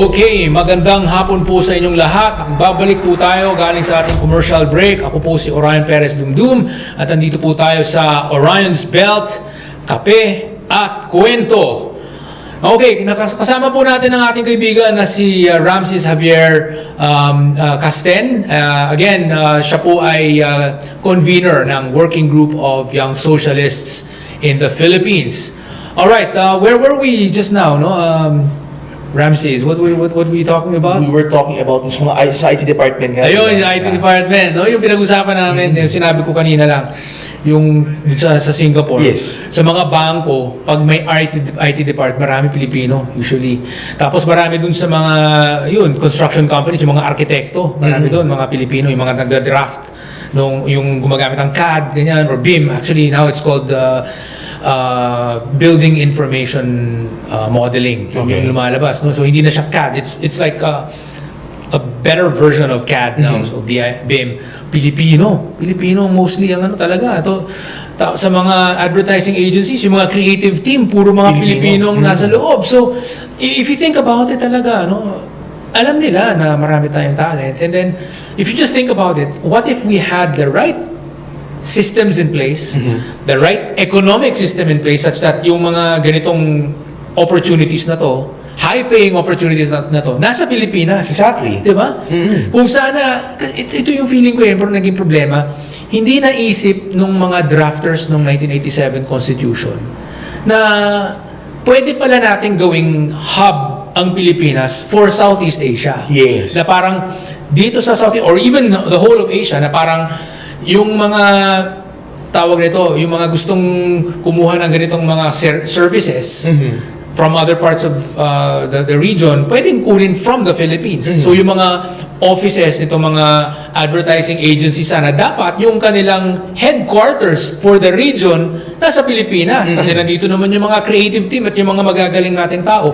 Okay, magandang hapon po sa inyong lahat. Babalik po tayo galing sa ating commercial break. Ako po si Orion Perez Dumdum at andito po tayo sa Orion's Belt, Kape at Cuento. Okay, kasama po natin ang ating kaibigan na si Rameses Javier Casten. Again, siya po ay convener ng working group of young socialists in the Philippines. Alright, where were we just now? No? Rameses, what were we talking about? We were talking about sa IT department nga. Ayun, yung IT department. No? Yung pinag-usapan namin, yung sinabi ko kanina lang, yung sa Singapore. Yes. Sa mga bangko, pag may IT department, marami Pilipino usually. Tapos marami dun sa mga construction companies, yung mga arkitekto, marami dun, mga Pilipino, yung mga nagda-draft yung gumagamit ng CAD, ganyan, or BIM. Actually, now it's called Building Information Modeling. Okay. Yung lumalabas. No? So, hindi na siya CAD. It's like a better version of CAD now. So, BIM. Pilipino mostly ang ano talaga. Sa mga advertising agencies, yung mga creative team, puro mga Pilipinong nasa loob. So, if you think about it talaga, no? Alam nila na marami tayong talent. And then, if you just think about it, what if we had the right systems in place, the right economic system in place such that yung mga ganitong opportunities na to, high-paying opportunities na to, nasa Pilipinas. Exactly. Diba? Kung sana, ito yung feeling ko yun, pero naging problema, hindi naisip nung mga drafters ng 1987 Constitution na pwede pala natin gawing hub ang Pilipinas for Southeast Asia. Yes. Na parang dito sa Southeast, or even the whole of Asia, na parang yung mga tawag nito, yung mga gustong kumuha ng ganitong mga services from other parts of the region, pwedeng kunin from the Philippines. So yung mga offices nito, mga advertising agencies sana, dapat yung kanilang headquarters for the region nasa Pilipinas. Kasi nandito naman yung mga creative team at yung mga magagaling nating tao.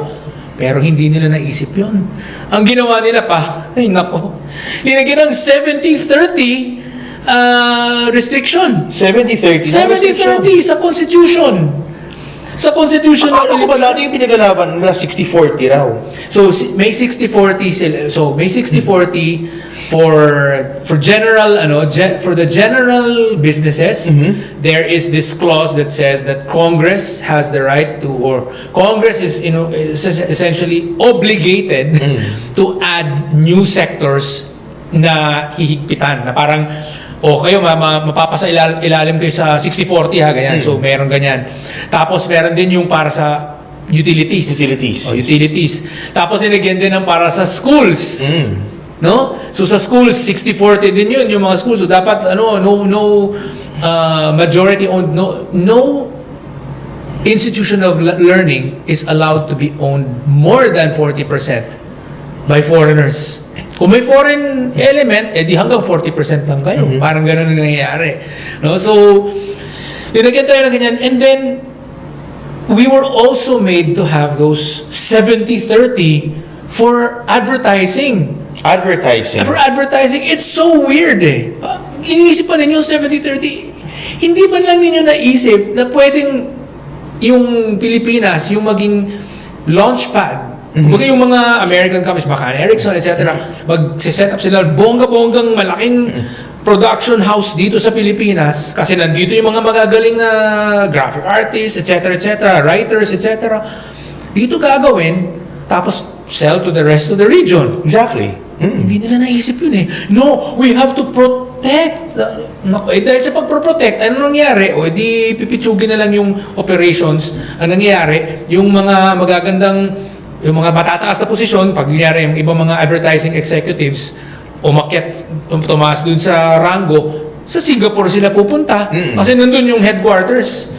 Pero hindi nila naisip yun. Ang ginawa nila pa, ay nako, linagyan ng 70-30 restriction. 70-30 sa Constitution. Sa Constitution ng Akala ko ba dati yung pinaglalaban nila 60-40 raw? So may 60-40 sila. So may 60-40 for general for the general businesses. There is this clause that says that Congress has the right to, or Congress is essentially obligated to add new sectors na hihigpitan, na parang kayo mapapasa ilalim kayo sa 60-40 ha, ganyan. So meron ganyan. Tapos meron din yung para sa utilities. Utilities. Tapos nilagyan din ng para sa schools. No? So sa schools 60-40 din yun, yung mga schools. So dapat no majority owned, no institution of learning is allowed to be owned more than 40% by foreigners. Kung may foreign element, di hanggang 40% lang kayo. Parang ganun ang nangyayari. No? So, linagyan tayo ng ganyan. And then, we were also made to have those 70-30 for advertising. For advertising, it's so weird eh. Iniisip pa ninyo 70-30. Hindi ba lang ninyo naisip na pwedeng yung Pilipinas, yung maging launchpad. Kumbaga yung mga American companies, McCann Erickson, etc. Mag-set up sila bongga-bonggang malaking production house dito sa Pilipinas kasi nandito yung mga magagaling na graphic artists, etc., writers, etc. Dito gagawin, tapos sell to the rest of the region. Exactly. Hindi nila naisip yun eh. No, we have to protect. Dahil sa pagproprotect, ano nangyari? Di pipitsugin na lang yung operations. Ang nangyari, yung mga magagandang, yung mga matataas na posisyon, pag nangyari yung ibang mga advertising executives, umakyat, tumaas dun sa rango, sa Singapore sila pupunta. Kasi nandun yung headquarters.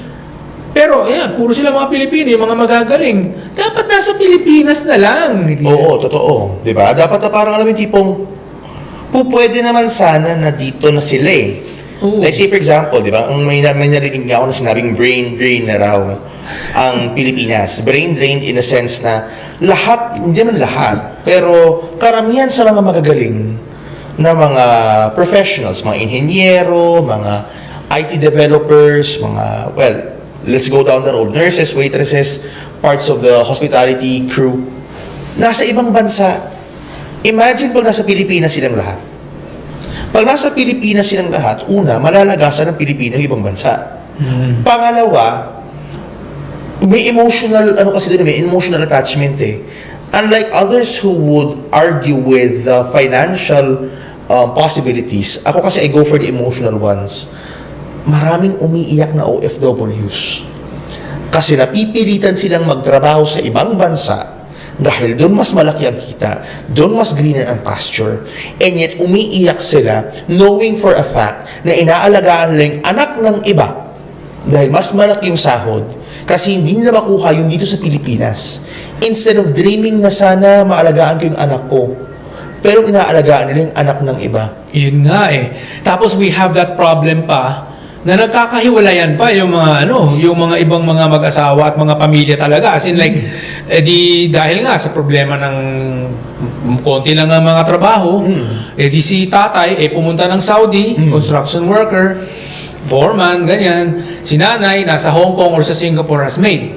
Pero, ayan, puro sila mga Pilipino, yung mga magagaling. Dapat nasa Pilipinas na lang. Oo, totoo. Diba? Dapat na parang alam yung tipong, pwede naman sana na dito na sila eh. Like say for example, diba? May narinig nga ako na sinabing brain drain na raw ang Pilipinas. Brain drained in a sense na lahat, hindi man lahat, pero karamihan sa mga magagaling na mga professionals, mga inhenyero, mga IT developers, mga, let's go down the road, nurses, waitresses, parts of the hospitality crew, nasa ibang bansa. Imagine pag nasa Pilipinas silang lahat. Pag nasa Pilipinas silang lahat, una, malalagasan ng Pilipino yung ibang bansa. Pangalawa, may emotional, may emotional attachment eh. Unlike others who would argue with the financial possibilities, ako kasi I go for the emotional ones. Maraming umiiyak na OFWs. Kasi napipilitan silang magtrabaho sa ibang bansa dahil doon mas malaki ang kita, doon mas greener ang pasture, and yet umiiyak sila knowing for a fact na inaalagaan lang anak ng iba dahil mas malaki yung sahod kasi hindi nila makuha yung dito sa Pilipinas. Instead of dreaming na sana maalagaan ko yung anak ko, pero inaalagaan nila yung anak ng iba. Yun nga eh. Tapos we have that problem pa na nagkakahiwalayan pa yung mga yung mga ibang mga mag-asawa at mga pamilya talaga. As in like, dahil nga sa problema ng konti lang ang mga trabaho, si tatay pumunta ng Saudi, construction worker, foreman, ganyan. Si nanay nasa Hong Kong or sa Singapore as maid.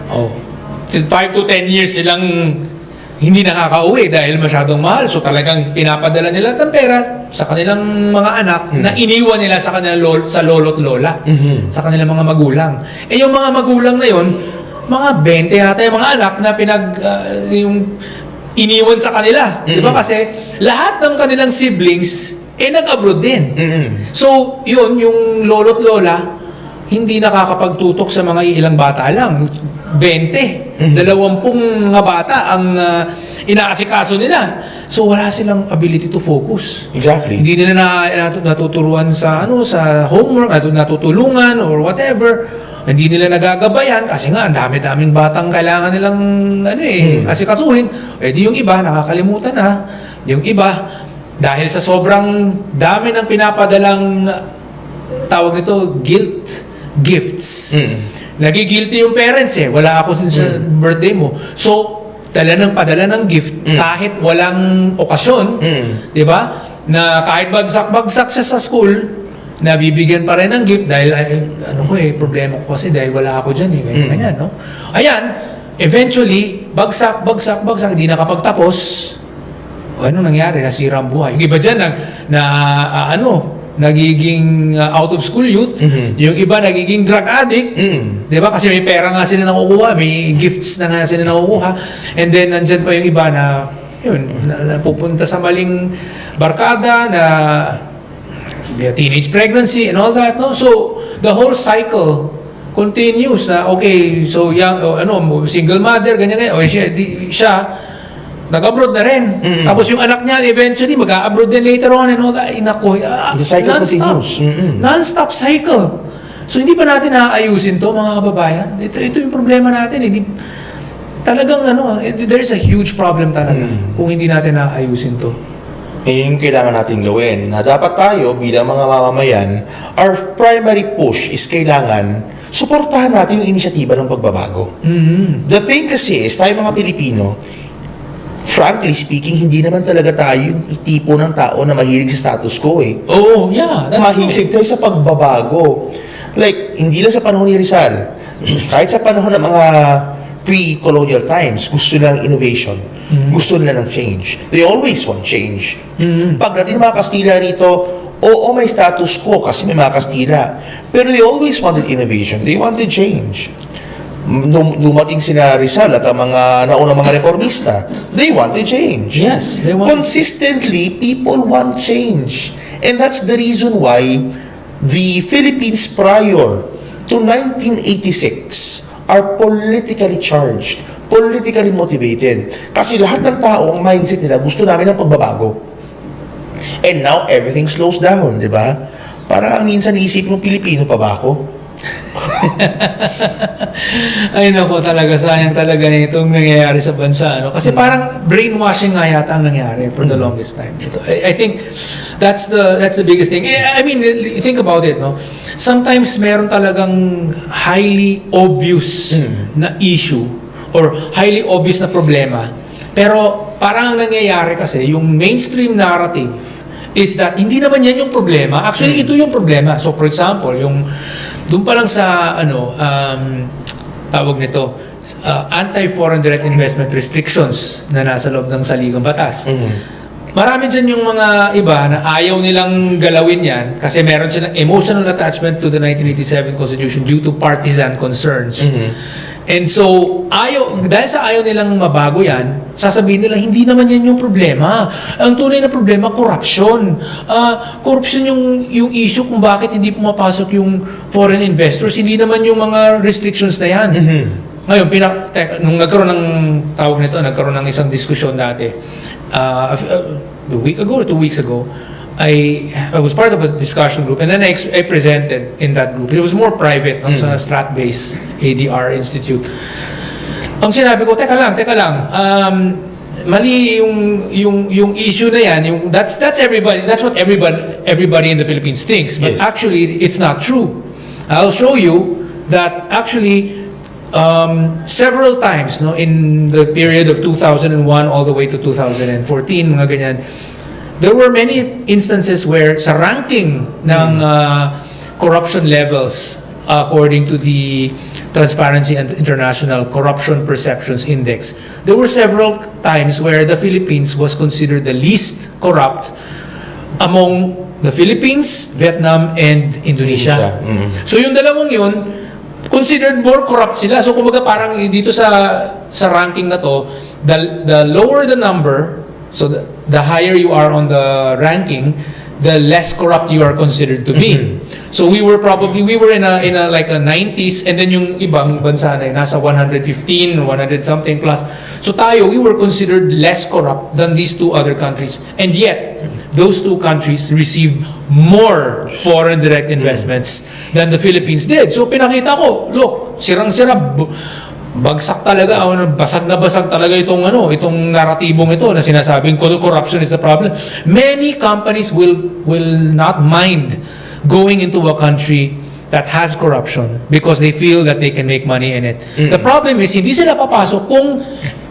5 to 10 years silang hindi nakakauwi dahil masyadong mahal. So talagang pinapadala nila ng pera sa kanilang mga anak na iniwan nila sa kanilang sa lolo't lola, sa kanilang mga magulang. Yung mga magulang na yon, mga 20 yata yung mga anak na yung iniwan sa kanila. Di ba? Kasi lahat ng kanilang siblings nag-abroad din. So, yun, yung lolo't lola, hindi nakakapagtutok sa mga ilang bata lang. 20, 20 mga bata ang inaasikaso nila. So wala silang ability to focus. Exactly. Hindi nila natuturuan sa sa homework, natutulungan or whatever. Hindi nila nagagabayan kasi nga ang dami-daming batang kailangan nilang asikasuhin. Di yung iba nakakalimutan na. Yung iba dahil sa sobrang dami ng pinapadalang tawag nito gifts. Nagigilty yung parents wala ako sa birthday mo. So, padala ng gift kahit walang okasyon, di ba? Na kahit bagsak siya sa school, nabibigyan pa rin ng gift dahil problema ko kasi dahil wala ako diyan ganyan, no? Ayan, eventually bagsak, hindi nakapagtapos. Ano nangyari? Nasira ang buhay. Yung iba diyan nagiging out of school youth, yung iba nagiging drug addict, di ba? Kasi may pera nga sila nakukuha, may gifts na nga sila nakukuha, and then nandyan pa yung iba na pupunta sa maling barkada, na teenage pregnancy and all that, no? So the whole cycle continues na so single mother, ganyan, siya nag-abroad na rin. Tapos yung anak niya, eventually, mag-a-abroad din later on and all that. The cycle continues. Non-stop cycle. So, hindi ba natin naaayusin to, mga kababayan? Ito yung problema natin. Talagang, there's a huge problem talaga kung hindi natin naaayusin to. Yung kailangan natin gawin, na dapat tayo, bilang mga mamamayan, our primary push is kailangan suportahan natin yung inisyatiba ng pagbabago. The thing kasi is, tayo mga Pilipino, frankly speaking, hindi naman talaga tayo yung tipo ng tao na mahilig sa status quo mahilig tayo sa pagbabago. Like, hindi lang sa panahon ni Rizal, kahit sa panahon ng mga pre-colonial times, gusto nila ng innovation, gusto nila ng change. They always want change. Pagdating ng mga Kastila rito, may status quo kasi may mga Kastila, pero they always wanted innovation, they wanted change. Dumating sina Rizal at ang mga naunang mga reformista, they wanted change. Yes, they want. Consistently, people want change. And that's the reason why the Philippines prior to 1986 are politically charged, politically motivated. Kasi lahat ng tao, ang mindset nila, gusto namin ng pagbabago. And now, everything slows down, di ba? Parang minsan iisip ng Pilipino pa ba ako? Ay nako, talaga sayang talaga itong nangyayari sa bansa, kasi parang brainwashing nga yata ang nangyari for the longest time. I think that's the biggest thing. I mean, think about it, no? Sometimes meron talagang highly obvious na issue or highly obvious na problema, pero parang ang nangyayari kasi yung mainstream narrative is that hindi naman yan yung problema. Actually, ito yung problema. So for example, doon pa lang sa tawag nito, anti-foreign direct investment restrictions na nasa loob ng saligang batas. Marami dyan yung mga iba na ayaw nilang galawin yan kasi meron silang emotional attachment to the 1987 Constitution due to partisan concerns. And so, dahil sa ayaw nilang mabago yan, sasabihin nila, hindi naman yan yung problema. Ang tunay na problema, corruption. Corruption yung issue kung bakit hindi pumapasok yung foreign investors. Hindi naman yung mga restrictions na yan. Ngayon, nung nagkaroon ng tawag nito, nagkaroon ng isang diskusyon dati. A week ago or 2 weeks ago, I was part of a discussion group and then I presented in that group. It was more private, sa Strat-based ADR Institute. Ang sinabi ko, teka lang, mali yung issue na yan, that's everybody, that's what everybody in the Philippines thinks, but actually it's not true. I'll show you that actually several times in the period of 2001 all the way to 2014, mga ganyan, there were many instances where sa ranking ng corruption levels according to the Transparency and International Corruption Perceptions Index, there were several times where the Philippines was considered the least corrupt among the Philippines, Vietnam, and Indonesia. So yung dalawang yun, considered more corrupt sila. So kumbaga parang dito sa ranking na to, the lower the number, so the higher you are on the ranking, the less corrupt you are considered to be. So we were in a like a 90s, and then yung ibang bansa na nasa 115 or 100 something plus. So we were considered less corrupt than these two other countries. And yet, those two countries received more foreign direct investments than the Philippines did. So pinakita ko, look, sirang-sira, bagsak talaga, basag na basag talaga itong naratibong ito na sinasabing corruption is the problem. Many companies will not mind going into a country that has corruption because they feel that they can make money in it. The problem is, hindi sila papasok kung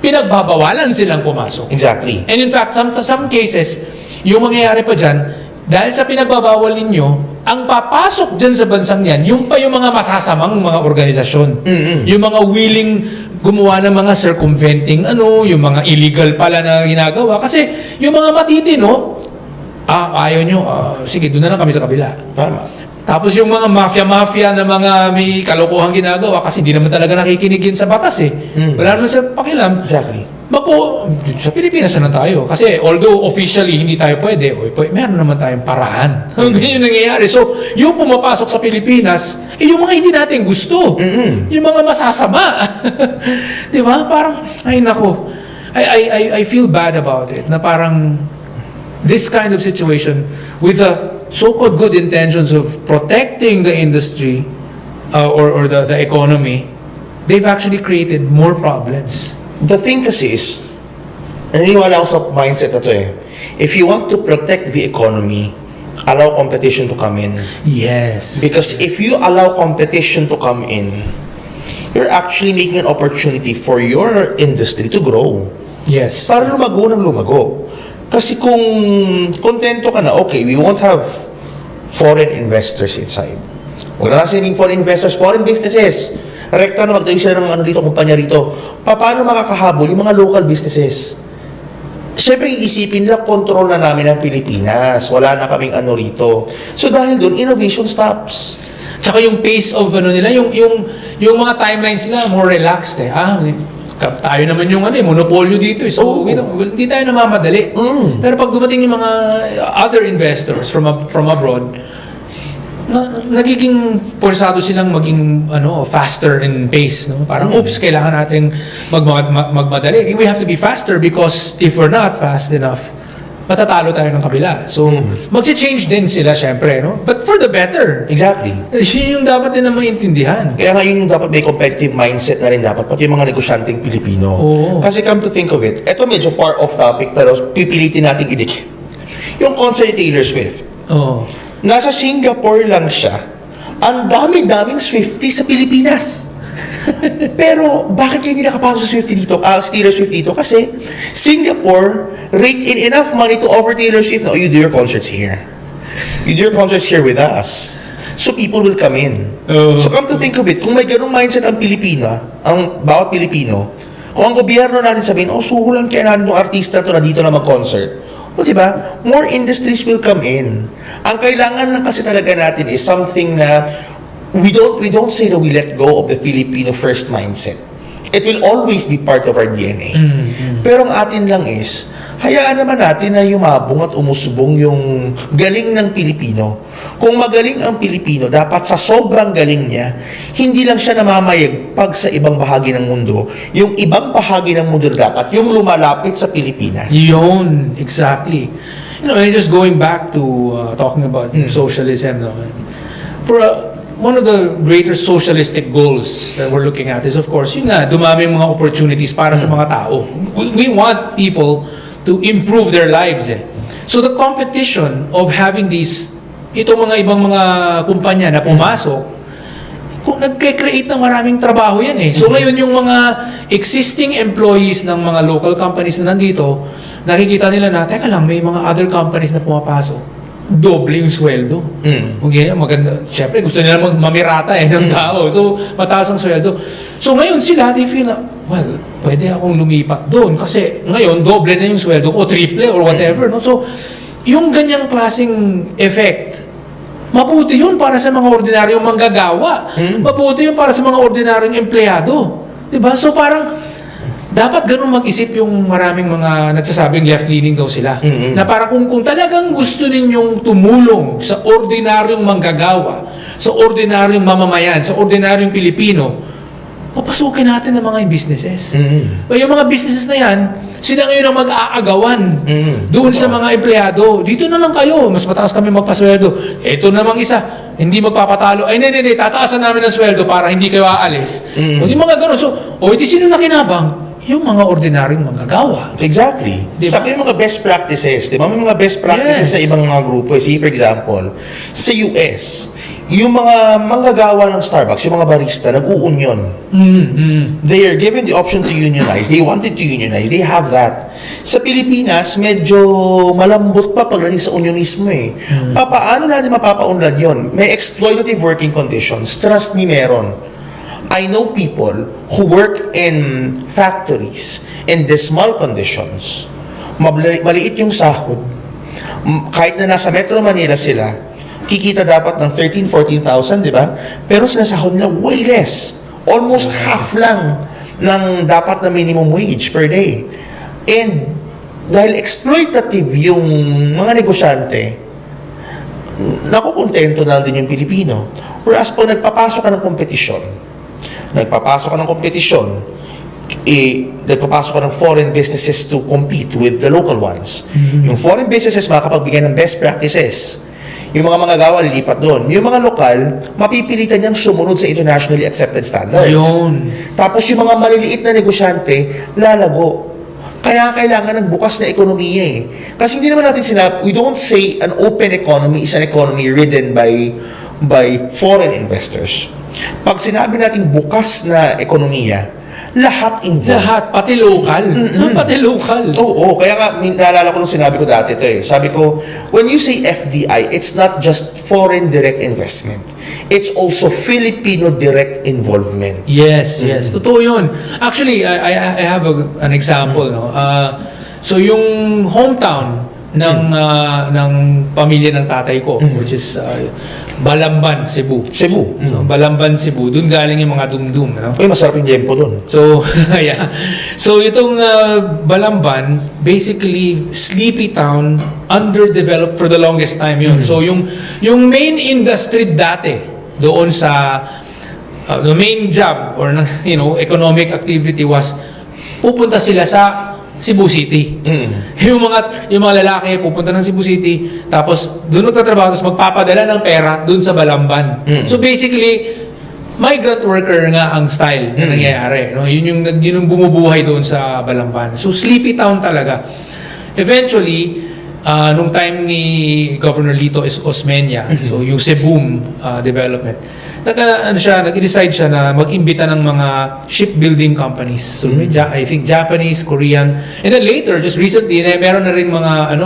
pinagbabawalan silang pumasok. Exactly. And in fact, some cases, yung mangyayari pa dyan, dahil sa pinagbabawal ninyo, ang papasok dyan sa bansang yan, yung mga masasamang mga organisasyon. Yung mga willing gumawa ng mga circumventing, yung mga illegal pala na ginagawa. Kasi yung mga matitino, ayaw nyo, sige, doon na lang kami sa kabila. Tama. Tapos yung mga mafia na mga may kalokohang ginagawa kasi hindi naman talaga nakikinigin sa batas eh. Wala naman sa pakialam. Exactly. Sa Pilipinas na tayo. Kasi although officially hindi tayo pwede, meron naman tayong paraan. Ganyan yung nangyayari. So, yung pumapasok sa Pilipinas, yung mga hindi natin gusto. Yung mga masasama. Di ba? Parang, ay nako. I feel bad about it. Na parang, this kind of situation with the so-called good intentions of protecting the industry or the economy, they've actually created more problems. The thing kasi is, naniniwala ako sa mindset na to eh. If you want to protect the economy, allow competition to come in. Yes. Because if you allow competition to come in, you're actually making an opportunity for your industry to grow. Yes. Para lumago ng lumago. Kasi kung kontento ka na, okay, we won't have foreign investors inside. Huwag na nasabing foreign investors, foreign businesses. Rekta na magtayo sila ng kumpanya rito. Paano makakahabol yung mga local businesses? Siyempre, iisipin nila, control na namin ang Pilipinas. Wala na kaming rito. So dahil doon, innovation stops. Tsaka yung pace of nila, yung mga timelines nila, more relaxed eh. Tayo naman yung monopolyo dito eh. So, hindi tayo namamadali. Pero pag dumating yung mga other investors from abroad, nagiging forsado silang maging faster in pace, no? Parang kailangan nating magmadali. We have to be faster because if we're not fast enough, matatalo tayo ng kabila. So magsi-change din sila syempre, no? But for the better. Exactly. Yun yung dapat din na maintindihan. Kaya nga yun yung dapat may competitive mindset na rin dapat pati yung mga negosyanteng Pilipino. Kasi come to think of it, eto medyo far off topic pero pipilitin nating idikit. Yung concert ni Taylor Swift. Nasa Singapore lang siya. Ang dami-daming Swifties sa Pilipinas. Pero bakit hindi nakapasok sa Taylor Swift dito? Kasi Singapore rake in enough money to offer Taylor Swift, no, you do your concerts here. You do your concerts here with us. So people will come in. So come to think of it, kung may ganung mindset ang bawat Pilipino, kung ang gobyerno natin sabihin, suhulan kaya natin itong artista to na dito na mag-concert. O diba? More industries will come in. Ang kailangan lang kasi talaga natin is something na we don't say that we let go of the Filipino first mindset. It will always be part of our DNA. Pero ang atin lang is, hayaan naman natin na yumabong at umusubong yung galing ng Pilipino. Kung magaling ang Pilipino, dapat sa sobrang galing niya, hindi lang siya namamayagpag sa ibang bahagi ng mundo. Yung ibang bahagi ng mundo dapat, yung lumalapit sa Pilipinas. Yun, exactly. And just going back to talking about socialism, no? One of the greater socialistic goals that we're looking at is, of course, yun nga, dumami mga opportunities para sa mga tao. We want people to improve their lives. So the competition of having itong mga ibang mga kumpanya na pumasok, nagke-create ng maraming trabaho yan. So ngayon yung mga existing employees ng mga local companies na nandito, nakikita nila na, teka lang, may mga other companies na pumapasok. Doble yung sweldo. Okay, maganda. Siyempre, gusto nila mamirata ng tao. So, mataas ang sweldo. So, ngayon sila, they feel na, well, pwede akong lumipat doon. Kasi ngayon, doble na yung sweldo ko, triple or whatever. No? So, yung ganyang klaseng effect, mabuti yun para sa mga ordinaryong manggagawa. Mabuti yun para sa mga ordinaryong empleyado. Diba? So, parang, dapat ganun mag-isip yung maraming mga nagsasabing left-leaning daw sila. Na parang kung talagang gusto ninyong tumulong sa ordinaryong manggagawa, sa ordinaryong mamamayan, sa ordinaryong Pilipino, papasukin natin ang mga businesses. Yung mga businesses na yan, sila ngayon ang mag-aagawan doon sa mga empleyado. Dito na lang kayo, mas mataas kami magpasweldo. Ito namang isa, hindi magpapatalo. Ay, hindi, tataasan namin ang sweldo para hindi kayo aalis. O di mga ganun. So, hindi sino nakinabang? Yung mga ordinaryong manggagawa. Exactly. Diba? Sa yung mga best practices, di ba? May mga best practices sa ibang mga grupo. See, for example, sa US, yung mga manggagawa ng Starbucks, yung mga barista, nag-uunion. They are given the option to unionize. They wanted to unionize. They have that. Sa Pilipinas, medyo malambot pa pagdating sa unionismo Paano natin mapapaunlad yon? May exploitative working conditions. Trust me, meron. I know people who work in factories in dismal conditions. Maliit yung sahod. Kahit na nasa Metro Manila sila, kikita dapat ng 13,000, 14,000, di ba? Pero sinasahod nila way less. Almost half lang ng dapat na minimum wage per day. And dahil exploitative yung mga negosyante, nakukontento na din yung Pilipino. Whereas pag nagpapasok ka ng kompetisyon, nagpapasok ka ng foreign businesses to compete with the local ones. Yung foreign businesses makapagbigay ng best practices. Yung mga manggagawa lilipat doon. Yung mga lokal, mapipilitan niyang sumunod sa internationally accepted standards. Ayun. Tapos yung mga maliliit na negosyante, lalago. Kaya kailangan ng bukas na ekonomiya Kasi hindi naman natin we don't say an open economy is an economy ridden by foreign investors. Pag sinabi natin bukas na ekonomiya, lahat involved. Lahat, pati local. Pati local. Oo, kaya nga, naalala ko nung sinabi ko dati ito Sabi ko, when you say FDI, it's not just foreign direct investment. It's also Filipino direct involvement. Yes. Totoo yun. Actually, I have an example. No? So yung hometown ng pamilya ng tatay ko, which is Balamban, Cebu. So, Balamban, Cebu. Doon galing yung mga dumdum. No? Masarap yung jempo doon. So, yeah. So, itong Balamban, basically, sleepy town, underdeveloped for the longest time yun. So, yung main industry dati, doon sa, the main job, or, economic activity was, pupunta sila sa Cebu City. Yung mga lalaki pupunta ng Cebu City, tapos doon magtatrabaho, tapos magpapadala ng pera doon sa Balamban. So basically, migrant worker nga ang style na nangyayari. No? Yun yung bumubuhay doon sa Balamban. So sleepy town talaga. Eventually, nung time ni Governor Lito Osmeña, so yung Cebu development, nag-decide siya na mag-imbita ng mga shipbuilding companies. So I think Japanese, Korean, and then later, just recently, meron na rin mga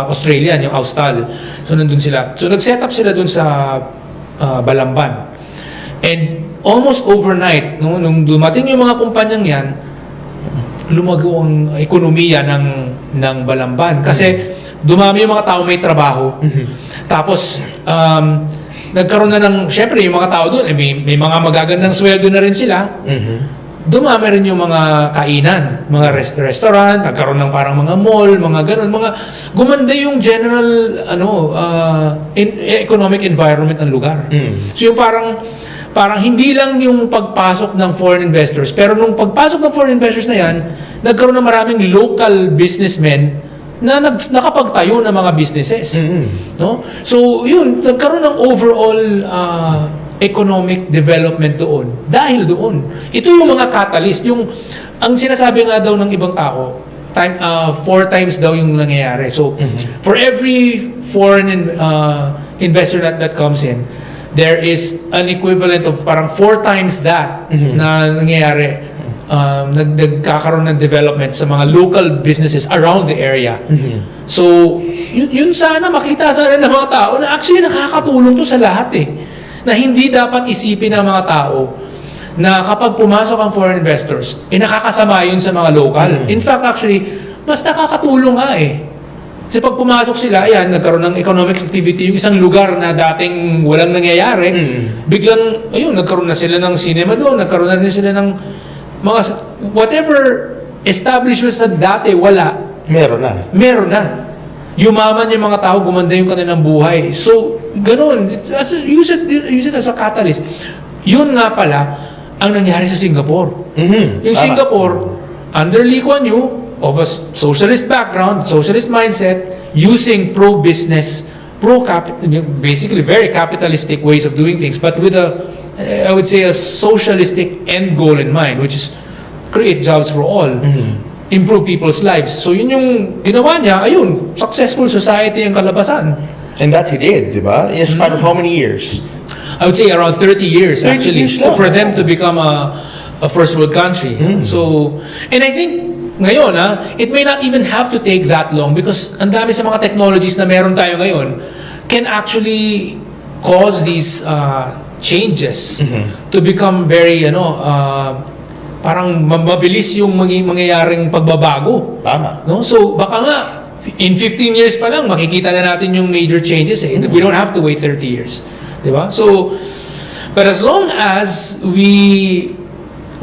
Australian, yung Austal. So nandun sila. So nag-set up sila dun sa Balamban. And almost overnight, no, nung dumating yung mga kumpanyang yan, lumago ang ekonomiya ng Balamban. Kasi dumami yung mga tao may trabaho. Tapos, nagkaroon na ng, syempre, yung mga tao doon, may mga magagandang sweldo na rin sila. Dumami rin yung mga kainan, mga restaurant, nagkaroon ng parang mga mall, mga ganun, gumanda yung general, economic environment ng lugar. So yung parang hindi lang yung pagpasok ng foreign investors, pero nung pagpasok ng foreign investors na yan, nagkaroon ng maraming local businessmen na nakapagtayo ng mga businesses. No? So, yun, nagkaroon ng overall economic development doon. Dahil doon. Ito yung mga catalyst. Ang sinasabi nga daw ng ibang tao, 4 times daw yung nangyayari. So, for every foreign investor that comes in, there is an equivalent of parang 4 times that na nangyayari. Nagkakaroon ng development sa mga local businesses around the area. So, yun sana makita sana ng mga tao na actually nakakatulong to sa lahat na hindi dapat isipin ng mga tao na kapag pumasok ang foreign investors, nakakasama yun sa mga local. In fact, actually, mas nakakatulong nga Kasi pag pumasok sila, ayan, nagkaroon ng economic activity, yung isang lugar na dating walang nangyayari, biglang, ayun, nagkaroon na sila ng cinema doon, nagkaroon na rin sila ng mga, whatever establishments na dati wala, meron na. Yumaman yung mga tao, gumanda yung kanilang buhay. So, ganun. Use it as a catalyst. Yun nga pala ang nangyari sa Singapore. Yung Singapore, under Lee Kuan Yew, of a socialist background, socialist mindset, using pro-business, basically very capitalistic ways of doing things, but with I would say, a socialistic end goal in mind, which is create jobs for all, improve people's lives. So yun yung ginawa niya, ayun, successful society ang kalabasan. And that he did, di ba? In a span of how many years? I would say around 30 years, 30 actually, years lang. for them to become a first world country. So, and I think, ngayon, it may not even have to take that long because ang dami sa mga technologies na meron tayo ngayon can actually cause these changes to become very, parang mabilis yung mangyayaring pagbabago. Tama. No? So, baka nga, in 15 years pa lang, makikita na natin yung major changes. We don't have to wait 30 years. Diba? So, but as long as we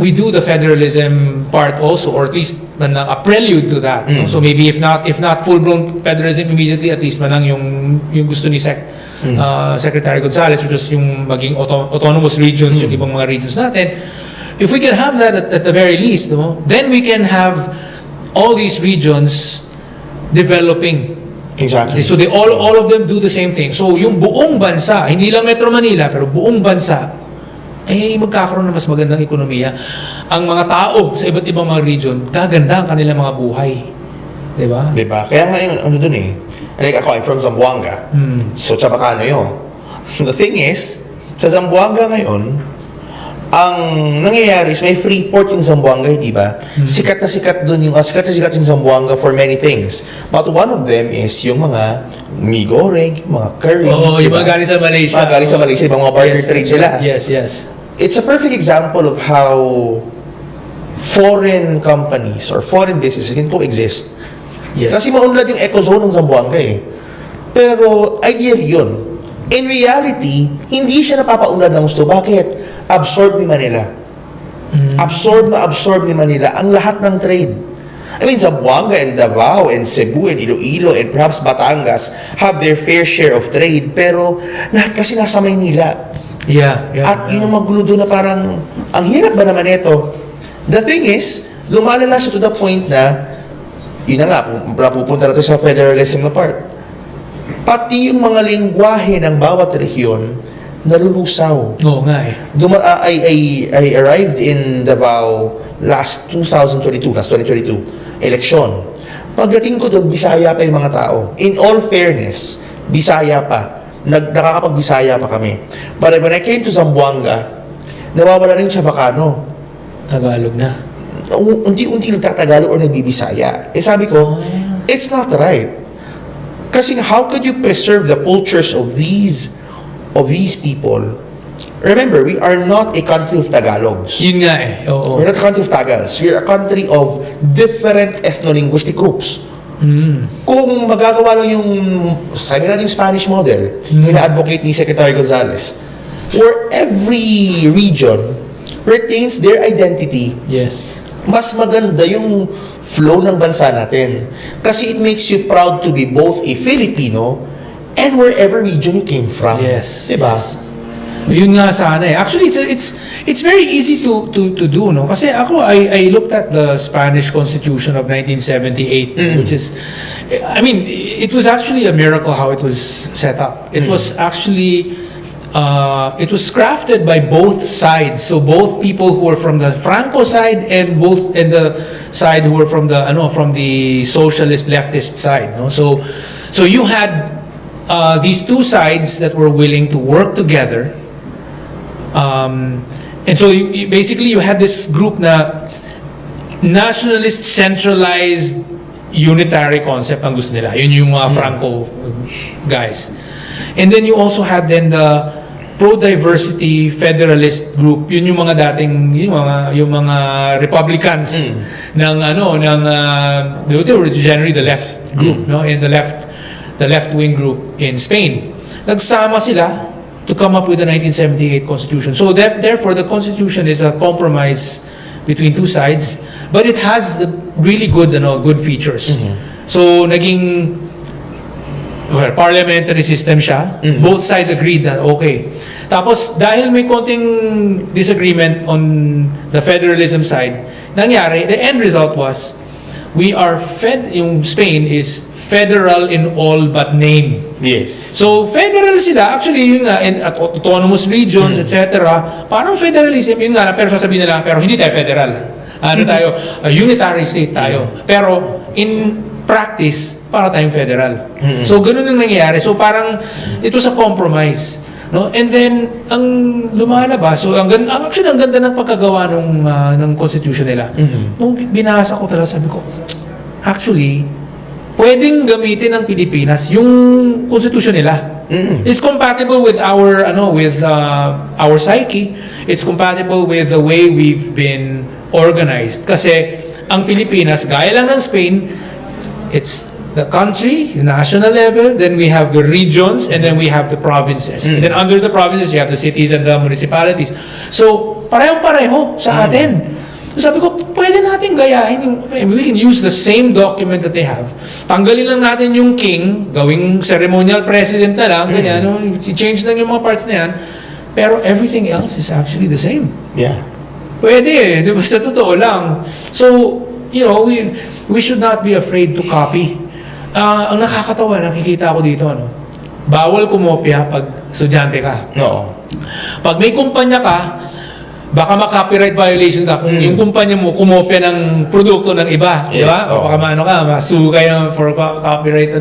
do the federalism part also, or at least a prelude to that. No? So maybe if not full-blown federalism immediately, at least manang yung gusto ni Secretary Gonzales, which is yung maging autonomous regions, yung ibang mga regions natin. If we can have that at the very least, no? Then we can have all these regions developing. Exactly. So they all of them do the same thing. So yung buong bansa, hindi lang Metro Manila, pero buong bansa, magkakaroon ng mas magandang ekonomiya. Ang mga tao sa iba't ibang mga region, gaganda ang kanilang mga buhay. Diba? Diba? Kaya nga yung dun like ako, I'm from Zamboanga. So, Chabacano yun. The thing is, sa Zamboanga ngayon, ang nangyayari is may free port yung Zamboanga, di ba? Sikat na sikat yung Zamboanga for many things. But one of them is yung mga migoreng, mga curry. Yung mga galing sa Malaysia. Mga galing sa Malaysia, yung mga barter trade nila. Yes. It's a perfect example of how foreign companies or foreign businesses can coexist. Yes. Kasi maunlad yung ecozone ng Zamboanga Pero ideal yun. In reality, hindi siya napapaunlad ng gusto. Bakit? Absorb ni Manila. Absorb ni Manila ang lahat ng trade. I mean, Zamboanga and Davao and Cebu and Iloilo and perhaps Batangas have their fair share of trade, pero lahat kasi nasa Maynila. Yeah. At yun ang magulo doon na parang, ang hirap ba naman ito? The thing is, lumalala siya to the point na, yun na nga, pupunta na ito sa federalism na part. Pati yung mga lengguwahe ng bawat rehiyon, nalulusaw. Oo nga I arrived in Davao last 2022 election. Pagdating ko doon, Bisaya pa yung mga tao. In all fairness, Bisaya pa. Nakakapag-Bisaya pa kami. But when I came to Zamboanga, nawawala rin Chabacano. Tagalog na. Unti-unti nagtatagalog or nagbibisaya. Sabi ko, it's not right. Kasi how could you preserve the cultures of these of these people, remember, we are not a country of Tagalogs. Yun nga eh. Oo. We're not a country of Tagals. We're a country of different ethno-linguistic groups. Kung magagawa lang yung, sabi natin yung Spanish model, ina-advocate ni Secretary Gonzales, where every region retains their identity, Yes. mas maganda yung flow ng bansa natin. Kasi it makes you proud to be both a Filipino and wherever region you came from. Yes. Diba? Yes. Yun nga sana eh. Actually, it's very easy to do, no? Kasi ako, I looked at the Spanish Constitution of 1978, which is, I mean, it was actually a miracle how it was set up. It was actually, it was crafted by both sides. So both people who were from the Franco side and the side who were from the socialist leftist side, no? So you had these two sides that were willing to work together. And so basically you had this group na nationalist, centralized, unitary concept ang gusto nila. Yun yung mga Franco guys. And then you also had then the pro-diversity federalist group. Yun yung mga dating yung mga Republicans ng they were generally the left group, no? In the left wing group in Spain. Nagsama sila to come up with the 1978 Constitution. So therefore, the Constitution is a compromise between two sides, but it has the really good features. So naging parliamentary system siya. Both sides agreed that okay. Tapos dahil may konting disagreement on the federalism side, nangyari, the end result was yung Spain is federal in all but name. Yes. So federal sila, actually yun nga, at autonomous regions, etc. Parang federalism, yun nga, pero sasabihin nila, pero hindi tayo federal. Ano tayo, a unitary state tayo. Pero in practice, para tayong federal. So ganun yung nangyayari. So parang it was a compromise. No? And then, ang lumalabas, so actually, ang ganda ng pagkagawa ng constitution nila. Nung binasa ko talaga, sabi ko, actually, pwedeng gamitin ng Pilipinas yung constitution nila. It's compatible with our psyche. It's compatible with the way we've been organized. Kasi ang Pilipinas, gaya lang ng Spain, it's the country, the national level, then we have the regions, and then we have the provinces. And then under the provinces, you have the cities and the municipalities. So, parehong-pareho sa atin. So, sabi ko, pwede natin gayahin we can use the same document that they have. Tanggalin lang natin yung king, gawing ceremonial president na lang, ganyan, change lang yung mga parts na yan, pero everything else is actually the same. Yeah. Pwede, di ba? Sa totoo lang. So, we should not be afraid to copy. Ang nakakatawa, nakikita ko dito, bawal kumopya pag estudyante ka. No. Pag may kumpanya ka, baka ma-copyright violation ka kung yung kumpanya mo kumopya ng produkto ng iba. Di Yes, ba? O baka masuko kayo for copyright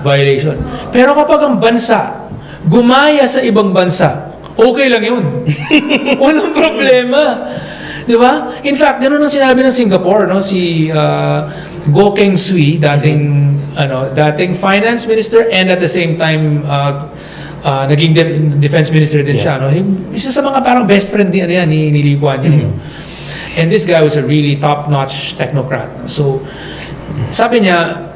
violation. Pero kapag ang bansa gumaya sa ibang bansa, okay lang yun. Walang problema. Di ba? In fact, gano'n ang sinabi ng Singapore, si Goh Keng Swee, dating finance minister and at the same time naging defense minister din siya. Isa sa mga parang best friend ni Lee Kuan Yew. And this guy was a really top-notch technocrat. So, sabi niya,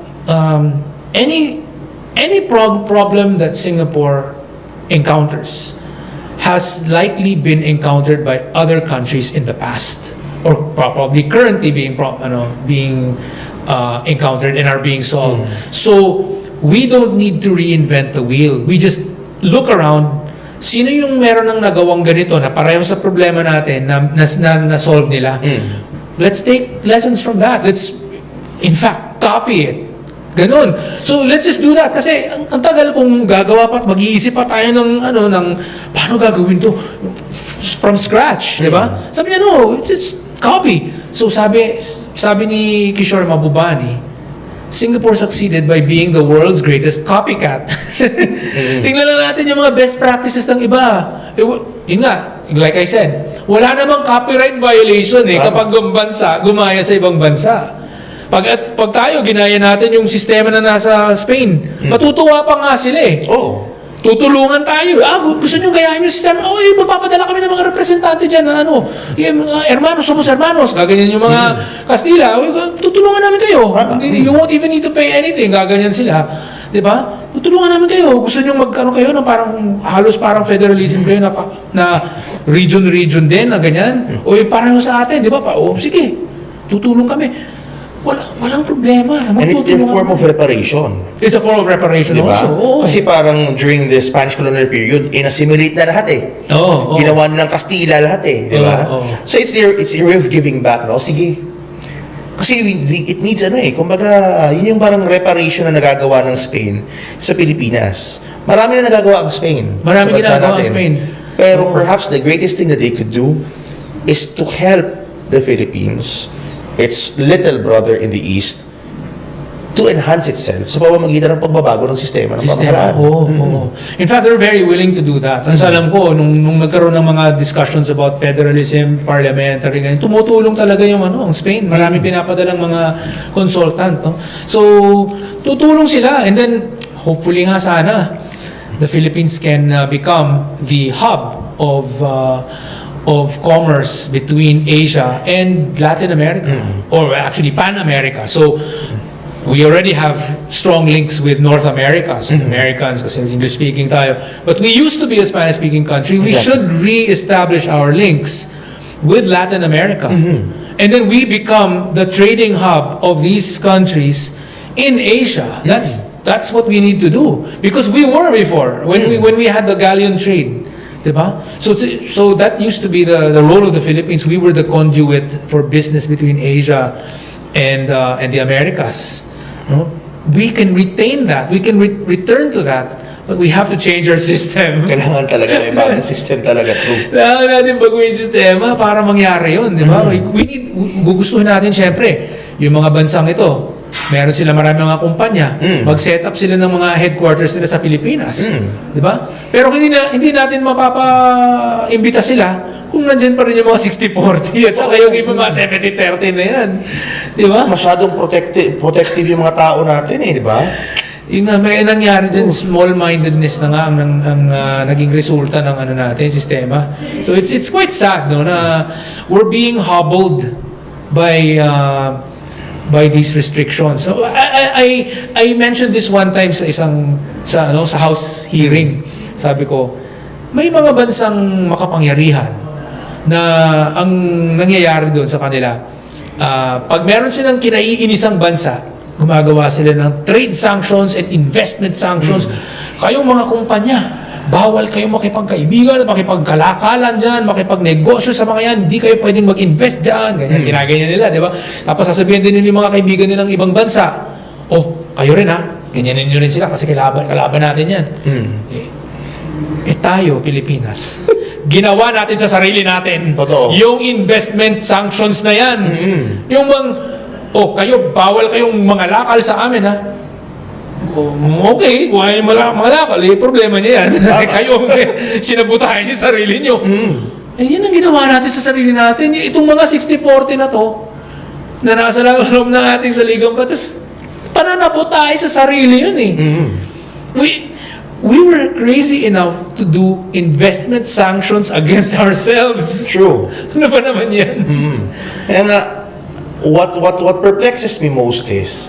any problem that Singapore encounters has likely been encountered by other countries in the past, or probably currently being encountered and are being solved. So we don't need to reinvent the wheel. We just look around. Sino yung meron ng nagawang ganito na pareho sa problema natin na solve nila? Let's take lessons from that. Let's, in fact, copy it. Ganun. So, let's just do that. Kasi, ang tagal kung gagawa pa at mag-iisip pa tayo ng paano gagawin to from scratch, di ba? Sabi niya, no, just copy. So, sabi ni Kishore Mabubani, Singapore succeeded by being the world's greatest copycat. Tingnan lang natin yung mga best practices ng iba. Yun nga, like I said, wala namang copyright violation kapag bansa gumaya sa ibang bansa. Pag tayo, ginaya natin yung sistema na nasa Spain, matutuwa pa nga sila . tutulungan tayo. Gusto nyo gayahin yung sistema? Magpapadala kami ng mga representante dyan na mga hermanos, somos hermanos. Gaganyan yung mga Kastila. Tutulungan namin kayo. You won't even need to pay anything. Gaganyan sila. Diba? Tutulungan namin kayo. Gusto nyo magkano kayo na parang halos parang federalism kayo na region din na ganyan. Parang sa atin, di ba? Sige, tutulong kami. Walang problema. And it's their form of reparation. It's a form of reparation diba? also. Kasi parang during the Spanish colonial period, in-assimilate na lahat eh. Ginawa nilang Kastila lahat eh. Diba? So it's their way of giving back. No? Sige. Kasi it needs kumbaga, yun yung parang reparation na nagagawa ng Spain sa Pilipinas. Marami na nagagawa ang Spain. Marami ginagawa ang Spain. Pero perhaps the greatest thing that they could do is to help the Philippines, its little brother in the East, to enhance itself sa pamamagitan ng pagbabago ng sistema ng pamahalaan. In fact, they're very willing to do that. Ang alam ko, nung nagkaroon ng mga discussions about federalism, parliamentary, ganyan, tumutulong talaga yung ang Spain. Maraming pinapadalang mga consultant. No? So, tutulong sila. And then, hopefully nga sana, the Philippines can become the hub of commerce between Asia and Latin America, or actually Pan-America. So, we already have strong links with North America, so Americans, kasi English-speaking tayo. But we used to be a Spanish-speaking country. We should re-establish our links with Latin America. And then we become the trading hub of these countries in Asia. That's what we need to do. Because we were before, when we had the galleon trade. Diba? So that used to be the role of the Philippines. We were the conduit for business between Asia and the Americas. No? We can retain that. We can return to that. But we have to change our system. Kailangan talaga may bagong system talaga. True. Kailangan natin baguhin yung sistema para mangyari yun. Diba? Gugustuhin natin syempre yung mga bansang ito. Meron sila maraming mga kumpanya. Mag-set up sila ng mga headquarters nila sa Pilipinas. Di ba? Pero hindi natin mapapa-imbita sila kung nandiyan pa rin yung mga 60-40 at saka yung mga 70-30 na yan. Di ba? Masyadong protective yung mga tao natin eh, di ba? Yung may nangyari dyan, small-mindedness na nga ang naging resulta ng natin, sistema. So it's quite sad, no, na we're being hobbled by these restrictions. So I mentioned this one time sa House hearing. Sabi ko, may mga bansang makapangyarihan na ang nangyayari doon sa kanila. Pag meron silang kinaiinisang bansa, gumagawa sila ng trade sanctions and investment sanctions. Kayong mga kumpanya, bawal kayong makipagkaibigan, makipagkalakalan dyan, makipagnegosyo sa mga yan, hindi kayo pwedeng mag-invest dyan. Ganyan, ginaganyan nila, di ba? Tapos sasabihin din nila yung mga kaibigan nilang ibang bansa, kayo rin ganyanin nyo rin sila kasi kalaban natin yan. Tayo, Pilipinas, ginawa natin sa sarili natin. Totoo. Yung investment sanctions na yan. Yung kayo, bawal kayong mga lakal sa amin, okay, kung ayaw mga lakal, problema niya yan. Kayo, sinabutahin niyo sarili niyo. Yan ang ginawa natin sa sarili natin. Itong mga 60-40 na to, na nasa loob ng ating saligang batas, pananabo tayo sa sarili yun eh. We were crazy enough to do investment sanctions against ourselves. True. Ano ba naman yan? And what perplexes me most is,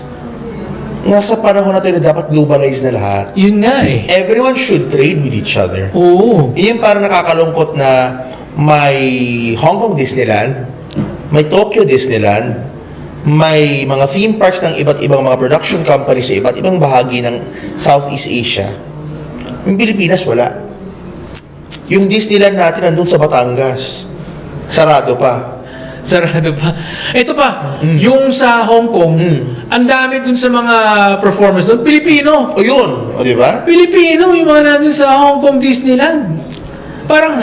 nasa panahon natin na dapat globalize na lahat. Yun nga eh. Everyone should trade with each other. Oo. Yun parang nakakalungkot na may Hong Kong Disneyland, may Tokyo Disneyland, may mga theme parks ng iba't ibang mga production companies sa iba't ibang bahagi ng Southeast Asia. Yung Pilipinas, wala. Yung Disneyland natin nandun sa Batangas. Sarado pa. Ito pa, yung sa Hong Kong, ang dami dun sa mga performers doon, Pilipino. O yun, di ba? Pilipino, yung mga nandun sa Hong Kong Disneyland. Parang,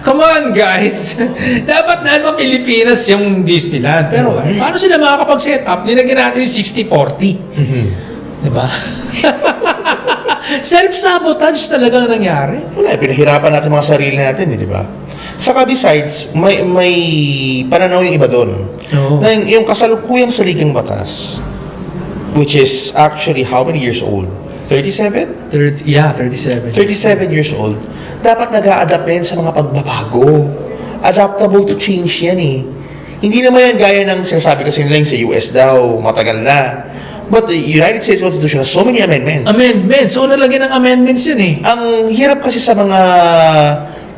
come on guys, dapat nasa Pilipinas yung Disneyland. Pero paano sila makakapag-set up? Linagyan natin yung 60-40. Diba? Self-sabotage talaga nangyari. Wala, pinahirapan natin mga sarili natin, di ba? Saka besides, may pananaw yung iba doon. Na yung kasalukuyang saligang batas, which is actually how many years old? 37? 37. 37 years old. Dapat nag-a-adapt na yan sa mga pagbabago. Adaptable to change yan eh. Hindi naman yan gaya ng sinasabi kasi nila yung sa US daw, matagal na. But the United States Constitution has so many amendments. Amendments. So, nalagyan ng amendments yun eh. Ang hirap kasi sa mga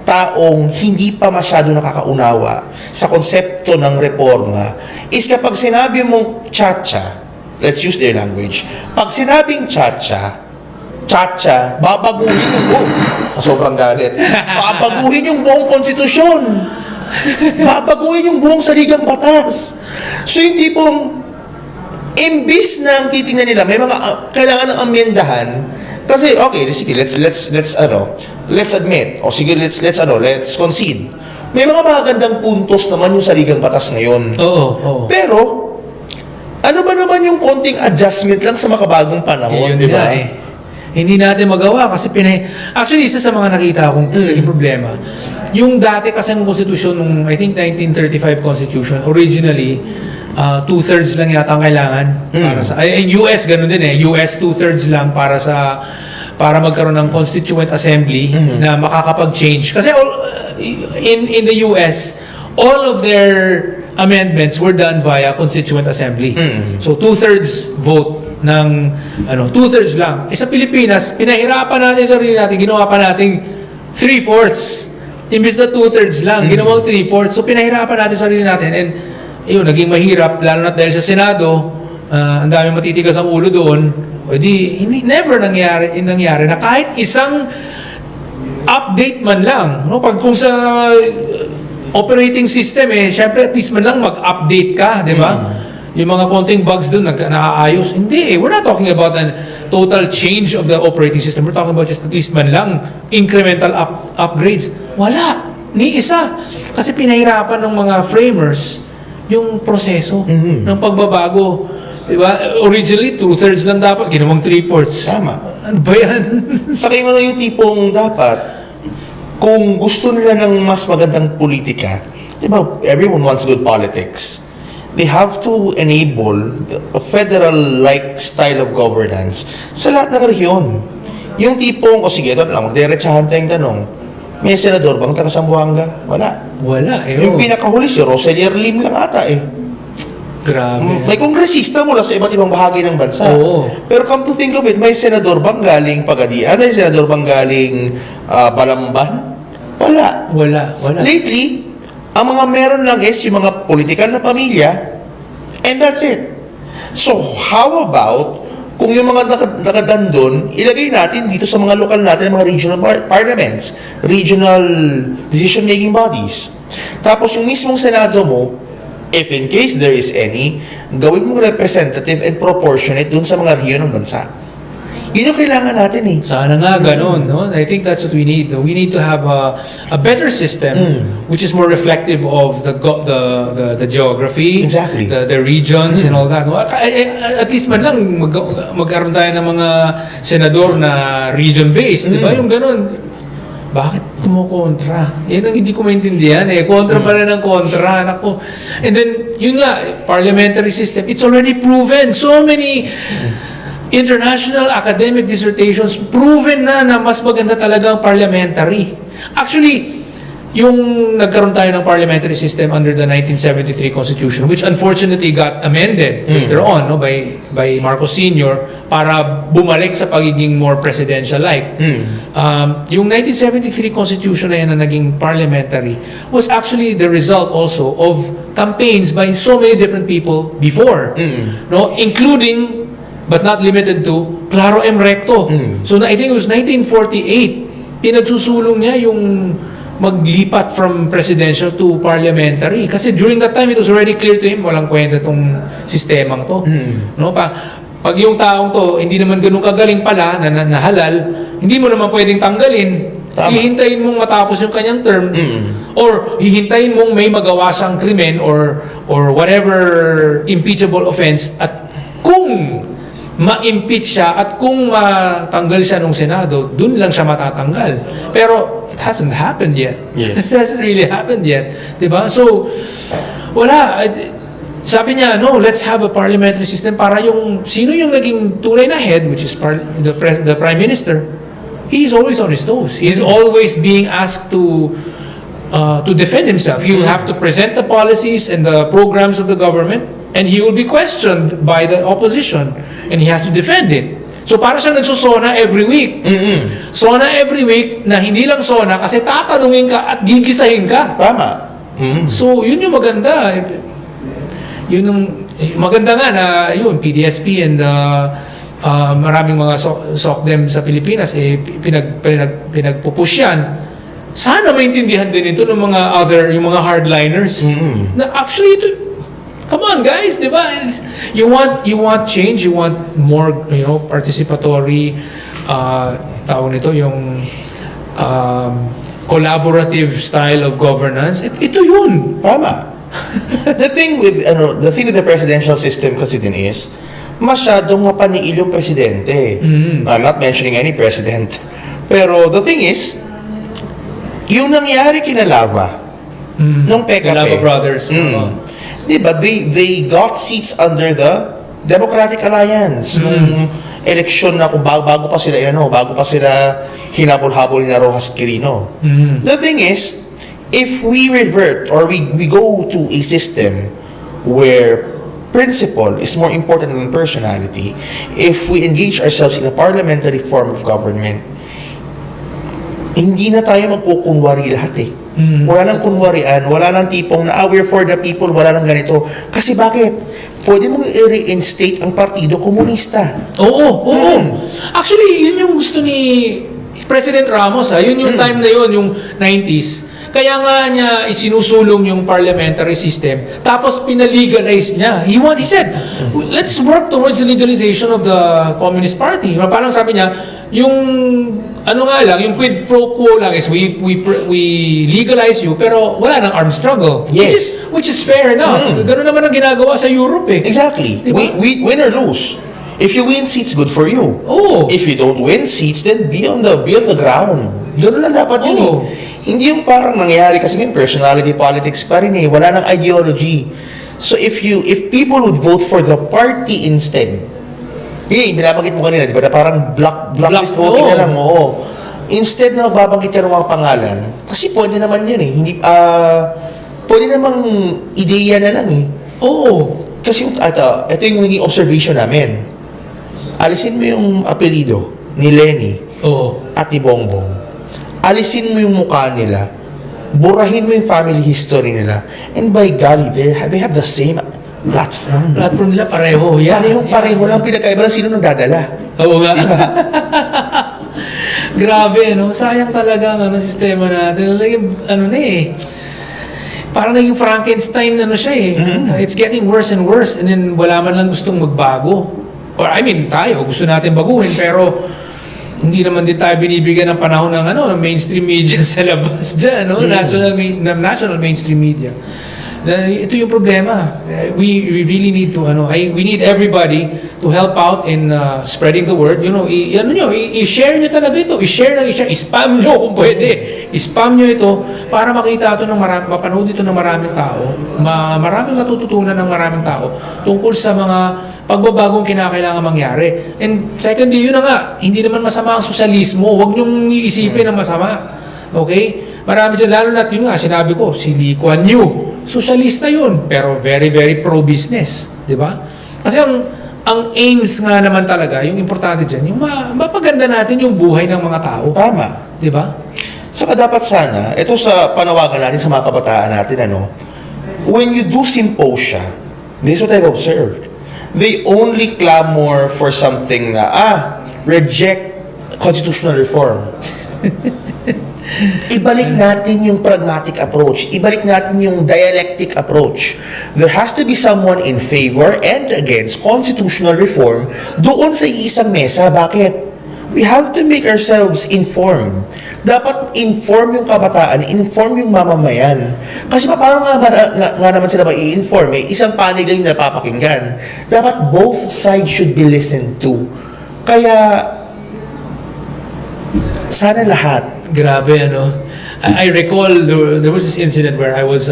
taong hindi pa masyado nakakaunawa sa konsepto ng reforma is kapag sinabi mong chacha, let's use their language, pag sinabing chacha, babaguhin yung buong, sobrang galit, babaguhin yung buong konstitusyon, babaguhin yung buong saligang batas. So yung tipong, imbis na ang titingnan nila, may mga kailangan ng amyendahan, kasi okay, sige, let's admit, o sige, let's concede. May mga magagandang puntos naman yung saligang batas ngayon. Oo. Pero, ano ba naman yung konting adjustment lang sa makabagong panahon, Yun di ba? nga eh. Hindi natin magawa kasi Actually, isa sa mga nakita kong naging problema, yung dati kasing konstitusyon, nung I think 1935 Constitution, originally, 2/3 lang yata ang kailangan para sa in US ganun din eh, US 2/3 lang para magkaroon ng constituent assembly na makakapag-change kasi in the US all of their amendments were done via constituent assembly. So 2/3 vote ng 2/3 lang. Sa Pilipinas, pinahirapan natin sarili natin, ginawa pa nating 3/4. Imbis na 2/3 lang, ginawang 3/4. So pinahirapan natin sarili natin and naging mahirap, lalo na dahil sa Senado, ang daming matitigas ang ulo doon, never nangyari na kahit isang update man lang. No? Kung sa operating system, syempre at least man lang mag-update ka, di ba? Yung mga konting bugs doon, naaayos. Hindi we're not talking about a total change of the operating system. We're talking about just at least man lang incremental upgrades. Wala. Ni isa. Kasi pinahirapan ng mga framers yung proseso ng pagbabago. Diba? Originally, 2/3 lang dapat. Ginawang 3/4. Tama. Ano ba yan? Sa kayo yung tipong dapat, kung gusto nila ng mas magandang politika, di ba, everyone wants good politics. They have to enable a federal-like style of governance sa lahat ng rehiyon. Yung tipong, sige, ito lang, magdiretsahan tayong tanong, may senador bang taga Zamboanga? Wala. Wala. Yung pinakahuli si Roselier Lim lang ata Grabe. May kongresista mula sa iba't ibang bahagi ng bansa. Oo. Pero come to think of it, may senador bang galing Pagadian? May senador bang galing Balamban? Wala. Lately, ang mga meron lang is yung mga political na pamilya, and that's it. So, how about kung yung mga nakadandon, ilagay natin dito sa mga lokal natin, mga regional parliaments, regional decision-making bodies. Tapos yung mismong Senado mo, if in case there is any, gawin mong representative and proportionate dun sa mga rehiyon ng bansa. Yun yung kailangan natin eh. Sana nga ganun, no? I think that's what we need. We need to have a better system which is more reflective of the geography, Exactly. the regions and all that. No? At least man lang magkaroon tayo ng mga senador na region-based, di ba? Yung ganun. Bakit kumukontra? Yan ang hindi ko maintindihan eh. Kontra pa rin ang kontra. Naku. And then, yun nga, parliamentary system, it's already proven. So many international academic dissertations proven na mas maganda talaga ang parliamentary. Actually, yung nagkaroon tayo ng parliamentary system under the 1973 Constitution, which unfortunately got amended later on by Marcos Sr. para bumalik sa pagiging more presidential-like. Yung 1973 Constitution na yan na naging parliamentary was actually the result also of campaigns by so many different people before, no, including but not limited to Claro M. Recto. So I think it was 1948, pinagsusulong niya yung maglipat from presidential to parliamentary. Kasi during that time, it was already clear to him, walang kwenta itong sistemang to. No? Pag yung taong to, hindi naman ganun kagaling pala, na halal, hindi mo naman pwedeng tanggalin. Tama. Hihintayin mong matapos yung kanyang term, or hihintayin mong may magawa siyang krimen or whatever impeachable offense, at kung ma-impeach siya at kung matanggal siya ng Senado, dun lang siya matatanggal. Pero it hasn't happened yet. Yes. It hasn't really happened yet. Diba? So, wala. sabi niya, no, let's have a parliamentary system para yung sino yung naging tunay na head, which is the Prime Minister, he's always on his toes. He's always being asked to defend himself. He will have to present the policies and the programs of the government, and he will be questioned by the opposition, and he has to defend it. So para siyang nagsusona every week. Sona every week na hindi lang sona kasi tatanungin ka at gigisahin ka. Tama. So yun yung maganda. Yun yung maganda nga na yun, PDSP and maraming mga SOCDEM sa Pilipinas pinagpupush yan. Sana maintindihan din ito ng mga yung mga hardliners. Na actually ito, come on guys, di ba? You want change, you want more, participatory, tawag nito, yung collaborative style of governance. Ito yun. Tama. The thing with the presidential system kasi din is, masyadong mapaniil yung presidente. I'm not mentioning any president. Pero the thing is, yung nangyari kina Lava, nung PKP. The Lava Brothers. Diba, they got seats under the Democratic Alliance. Nung eleksyon na kung bago pa sila hinabol-habol na Rojas Quirino. The thing is, if we revert or we go to a system where principle is more important than personality, if we engage ourselves in a parliamentary form of government, hindi na tayo magkukunwari lahat eh. Wala nang kunwarian, wala nang tipong na we're for the people, wala nang ganito. Kasi bakit? Pwede mong i-reinstate ang Partido Komunista. Oo. Actually, yun yung gusto ni President Ramos. Yun yung time na yun, yung 90s. Kaya nga niya isinusulong yung parliamentary system. Tapos pinalegalize niya. He said, let's work towards the legalization of the Communist Party. Parang sabi niya, yung yung quid pro quo lang is we legalize you pero wala nang armed struggle. Yes. Which is fair enough. Ganun naman ang ginagawa sa Europe eh. Exactly. Diba? We win or lose. If you win seats, good for you. Oh. If you don't win seats, then be on the ground. Ganun lang dapat yun eh. Hindi yung parang nangyayari kasi ngayon, personality politics pa rin eh. Wala nang ideology. So if people would vote for the party instead, binabanggit mo kanina, di ba, na parang blacklist voting na lang, oo. Instead na magbabanggit ka ng mga pangalan, kasi pwede naman yun eh. Hindi, pwede namang ideya na lang eh. Oo. Kasi ito yung naging observation namin. Alisin mo yung apelido ni Lenny at ni Bongbong. Alisin mo yung mukha nila. Burahin mo yung family history nila. And by golly, they have the same platform. Platform nila pareho. Yeah. Pareho lang. Pinakaiba lang sino nagdadala. Oo nga. Diba? Grabe, no? Sayang talaga ang sistema natin. Parang naging Frankenstein siya eh. It's getting worse and worse. And then wala man lang gustong magbago. Or tayo, gusto natin baguhin. Pero hindi naman din tayo binibigyan ng panahon ng mainstream media sa labas dyan, no? National mainstream media. Ito yung problema. We really need to we need everybody to help out in spreading the word. I-share nyo talaga ito. I-share. I-spam nyo kung pwede. I-spam nyo ito para makita ito mapanood ito ng maraming tao. Maraming matututunan ng maraming tao tungkol sa mga pagbabagong kinakailangan mangyari. And secondly, yun na nga, hindi naman masama ang sosyalismo. Huwag nyong iisipin na masama. Okay? Marami dyan, lalo na yun nga, sinabi ko, si Lee Kuan Yew. Sosyalista yun, pero very, very pro-business. Di ba? Kasi ang aims nga naman talaga, yung importante dyan, yung mapaganda natin yung buhay ng mga tao. Tama. Di ba? Saka dapat sana, ito sa panawagan natin sa mga kabataan natin, when you do symposia, this is what I've observed. They only clamor for something na, reject constitutional reform. Ibalik natin yung pragmatic approach. Ibalik natin yung dialectic approach. There has to be someone in favor and against constitutional reform doon sa isang mesa. Bakit? We have to make ourselves informed. Dapat inform yung kabataan, inform yung mamamayan. Kasi paano nga naman sila i-inform? Isang panig lang yung napapakinggan. Dapat both sides should be listened to. Kaya, sana lahat. Grabe, I recall there was this incident where I was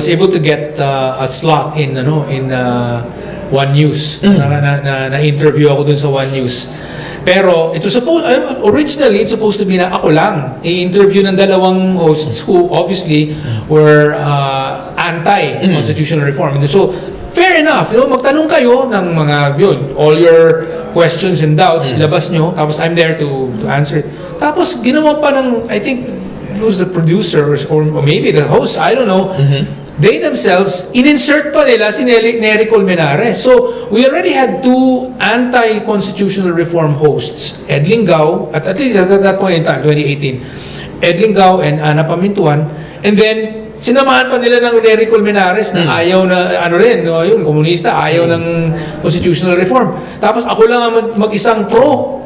able to get a slot in One News. Na interview ako dun sa One News. Pero originally it's supposed to be na ako lang i-interview ng dalawang hosts who obviously were anti-constitutional reform. So fair enough, magtanong kayo ng mga all your questions and doubts, ilabas nyo, tapos I'm there to answer it. Tapos ginawa pa ng, I think it was the producer or maybe the host, I don't know. They themselves, in-insert pa nila si Nery Colmenares. So, we already had two anti-constitutional reform hosts, Ed Lingao, at least at that point in time, 2018, Ed Lingao and Ana Pamintuan, and then, sinamahan pa nila ng Nery Colmenares na ayaw na, komunista, ayaw ng constitutional reform. Tapos, ako lang ang mag-isang pro.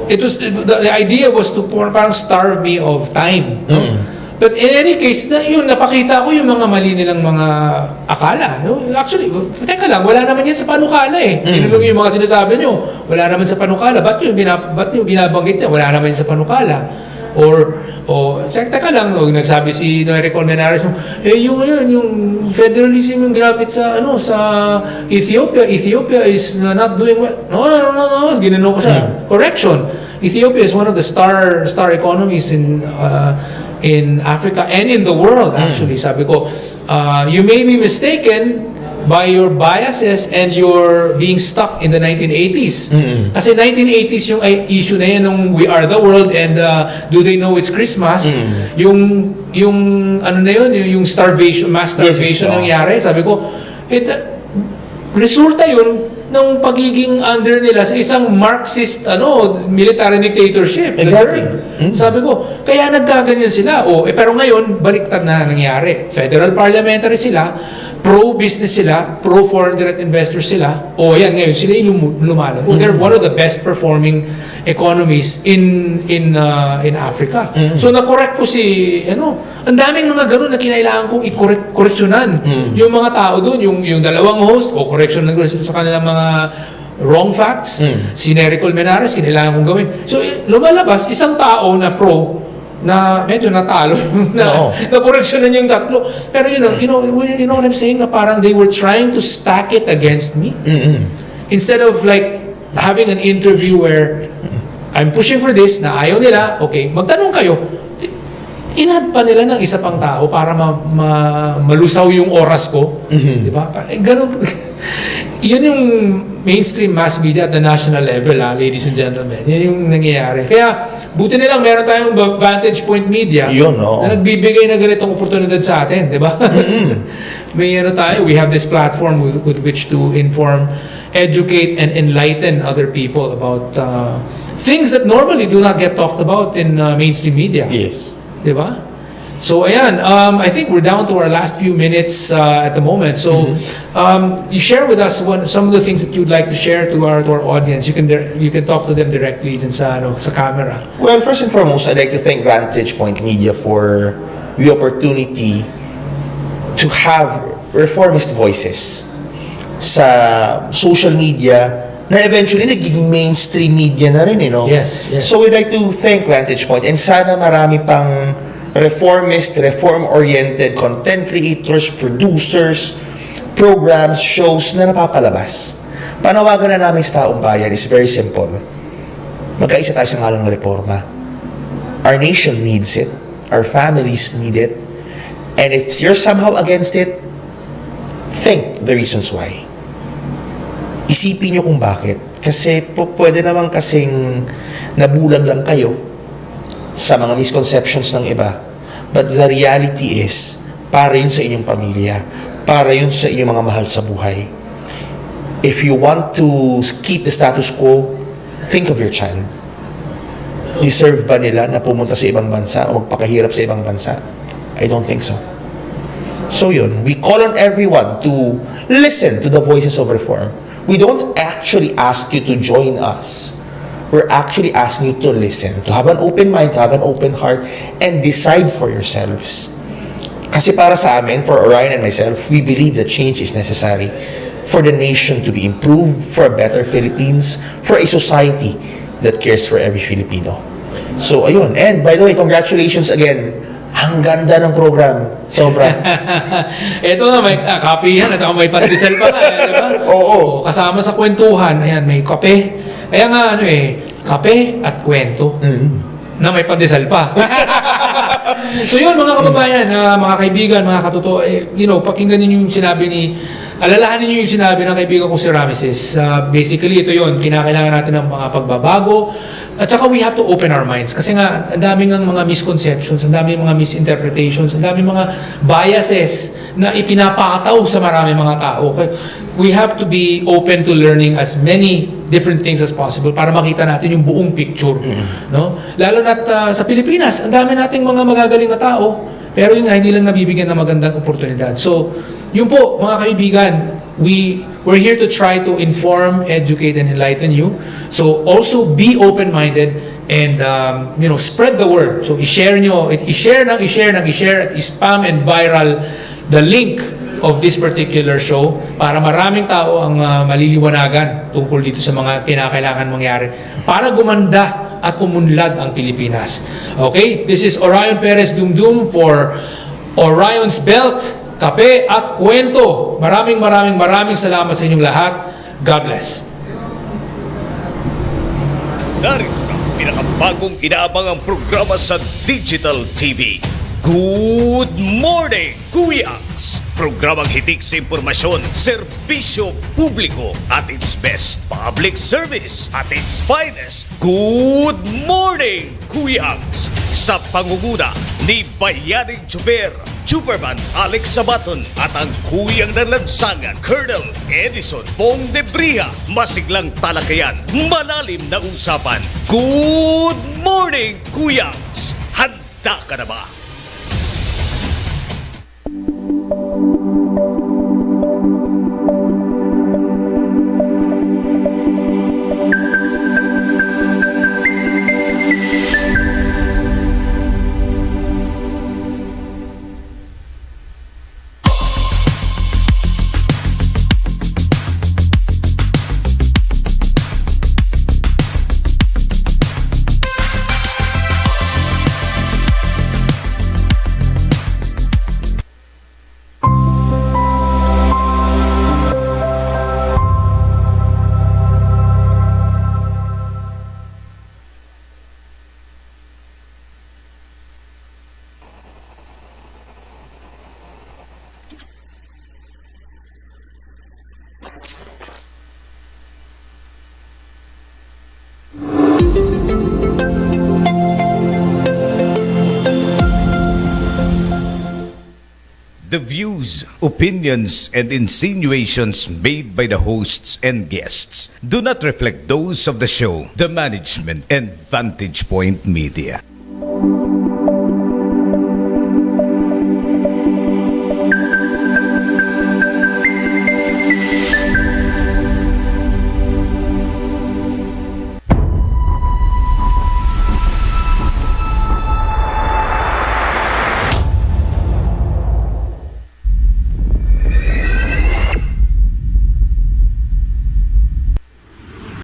The idea was to parang starve me of time. But in any case, napakita ko yung mga mali nilang mga akala. Actually, teka lang, wala naman yan sa panukala eh. Yung mga sinasabi nyo, wala naman sa panukala. Ba't yung binabanggit niya? Wala naman yan sa panukala. Teka lang, nagsabi si Nery Colmenares, yung federalism yung ginamit sa Ethiopia. Ethiopia is not doing well. No. Ginano ko siya. Correction. Ethiopia is one of the star economies in Africa and in the world, actually. Sabi ko, you may be mistaken by your biases and you're being stuck in the 1980s. Kasi 1980s yung issue na yan nung We Are the World and Do They Know It's Christmas? Yung yung starvation, mass starvation nangyari. Sabi ko, resulta yun ng pagiging under nila sa isang Marxist military dictatorship. Exactly. Sabi ko, kaya nagkaganyan sila. Pero ngayon, baliktad na nangyari. Federal parliamentary sila, pro-business sila, pro-foreign direct investors sila. Ayan, ngayon, sila yung lumalag. They're one of the best performing economies in Africa. So, na-correct ko ang daming mga ganun na kinailangan kong i-correctionan. Yung mga tao dun, yung dalawang host, correction na sa kanilang mga wrong facts. Si Nery Colmenares, kinailangan kong gawin. So, lumalabas, isang tao na pro, na medyo natalo na correctionan yung tatlo. Pero you know what I'm saying, na parang they were trying to stack it against me. Instead of like having an interview where I'm pushing for this, na ayaw nila, okay, magtanong kayo. Inad pa nila ng isa pang tao para malusaw yung oras ko. Di ba? Ganun. Yun yung mainstream mass media at the national level, ladies and gentlemen. Yan yung nangyayari. Kaya, buti nilang meron tayong Vantage Point Media na nagbibigay ng ganitong oportunidad sa atin. Di ba? May tayo, we have this platform with which to inform, educate, and enlighten other people about things that normally do not get talked about in mainstream media. Yes. Diba? So, ayan, I think we're down to our last few minutes at the moment. So, you share with us some of the things that you'd like to share to our audience. You can talk to them directly din sa camera. Well, first and foremost, I'd like to thank Vantage Point Media for the opportunity to have reformist voices sa social media na eventually nagiging mainstream media na rin, Yes. So we'd like to thank Vantage Point and sana marami pang reformist, reform-oriented content creators, producers, programs, shows na napapalabas. Panawagan na namin sa taong bayan is very simple. Magkaisa tayo sa ngalan ng reforma. Our nation needs it. Our families need it. And if you're somehow against it, think the reasons why. Isipin nyo kung bakit. Kasi pwede naman kasing nabulag lang kayo sa mga misconceptions ng iba. But the reality is, para yun sa inyong pamilya. Para yun sa inyong mga mahal sa buhay. If you want to keep the status quo, think of your child. Deserve ba nila na pumunta sa ibang bansa o magpakahirap sa ibang bansa? I don't think so. So yun, we call on everyone to listen to the voices of reform. We don't actually ask you to join us. We're actually asking you to listen, to have an open mind, to have an open heart, and decide for yourselves. Kasi para sa amin, for Orion and myself, we believe that change is necessary for the nation to be improved, for a better Philippines, for a society that cares for every Filipino. So, ayun. And by the way, congratulations again. Ang ganda ng program. Sobra. Ito na, may copy yan at saka may pandesal pa nga, di ba? Oo. Kasama sa kwentuhan, ayan, may kape. Kaya nga, kape at kwento. Na may pandesal pa. So yun, mga kababayan, mga kaibigan, mga katotoo, pakinggan ninyo yung sinabi alalahanin niyo yung sinabi ng kaibigan ko si Rameses. Basically, ito yun, kinakailangan natin ng mga pagbabago. At saka we have to open our minds. Kasi nga, ang daming ng mga misconceptions, ang daming mga misinterpretations, ang daming mga biases na ipinapakataw sa maraming mga tao. Okay? We have to be open to learning as many different things as possible para makita natin yung buong picture. No? Lalo na't sa Pilipinas, ang dami nating mga magagaling na tao, pero yun nga, hindi lang nabibigyan ng magandang oportunidad. So, yun po, mga kaibigan, we're here to try to inform, educate, and enlighten you. So, also be open-minded and, spread the word. So, i-share at i-spam and viral the link of this particular show para maraming tao ang maliliwanagan tungkol dito sa mga kinakailangan mangyari para gumanda at umunlad ang Pilipinas. Okay? This is Orion Perez Dumdum for Orion's Belt, Kape at Cuento. Maraming salamat sa inyong lahat. God bless. Narito na pinakabagong inaabangang programa sa Digital TV. Good Morning, Kuyaks! Programang hitik sa impormasyon, serbisyo publiko at its best public service at its finest. Good Morning, Kuyaks! Sa pangunguna ni Bayaning Chuper, Superman Alex Sabaton at ang kuyang ng lansangan, Colonel Edison Pong Debria. Masiglang talakayan, malalim na usapan. Good Morning, Kuyaks! Handa ka na ba? The views, opinions, and insinuations made by the hosts and guests do not reflect those of the show, the management, and Vantage Point Media.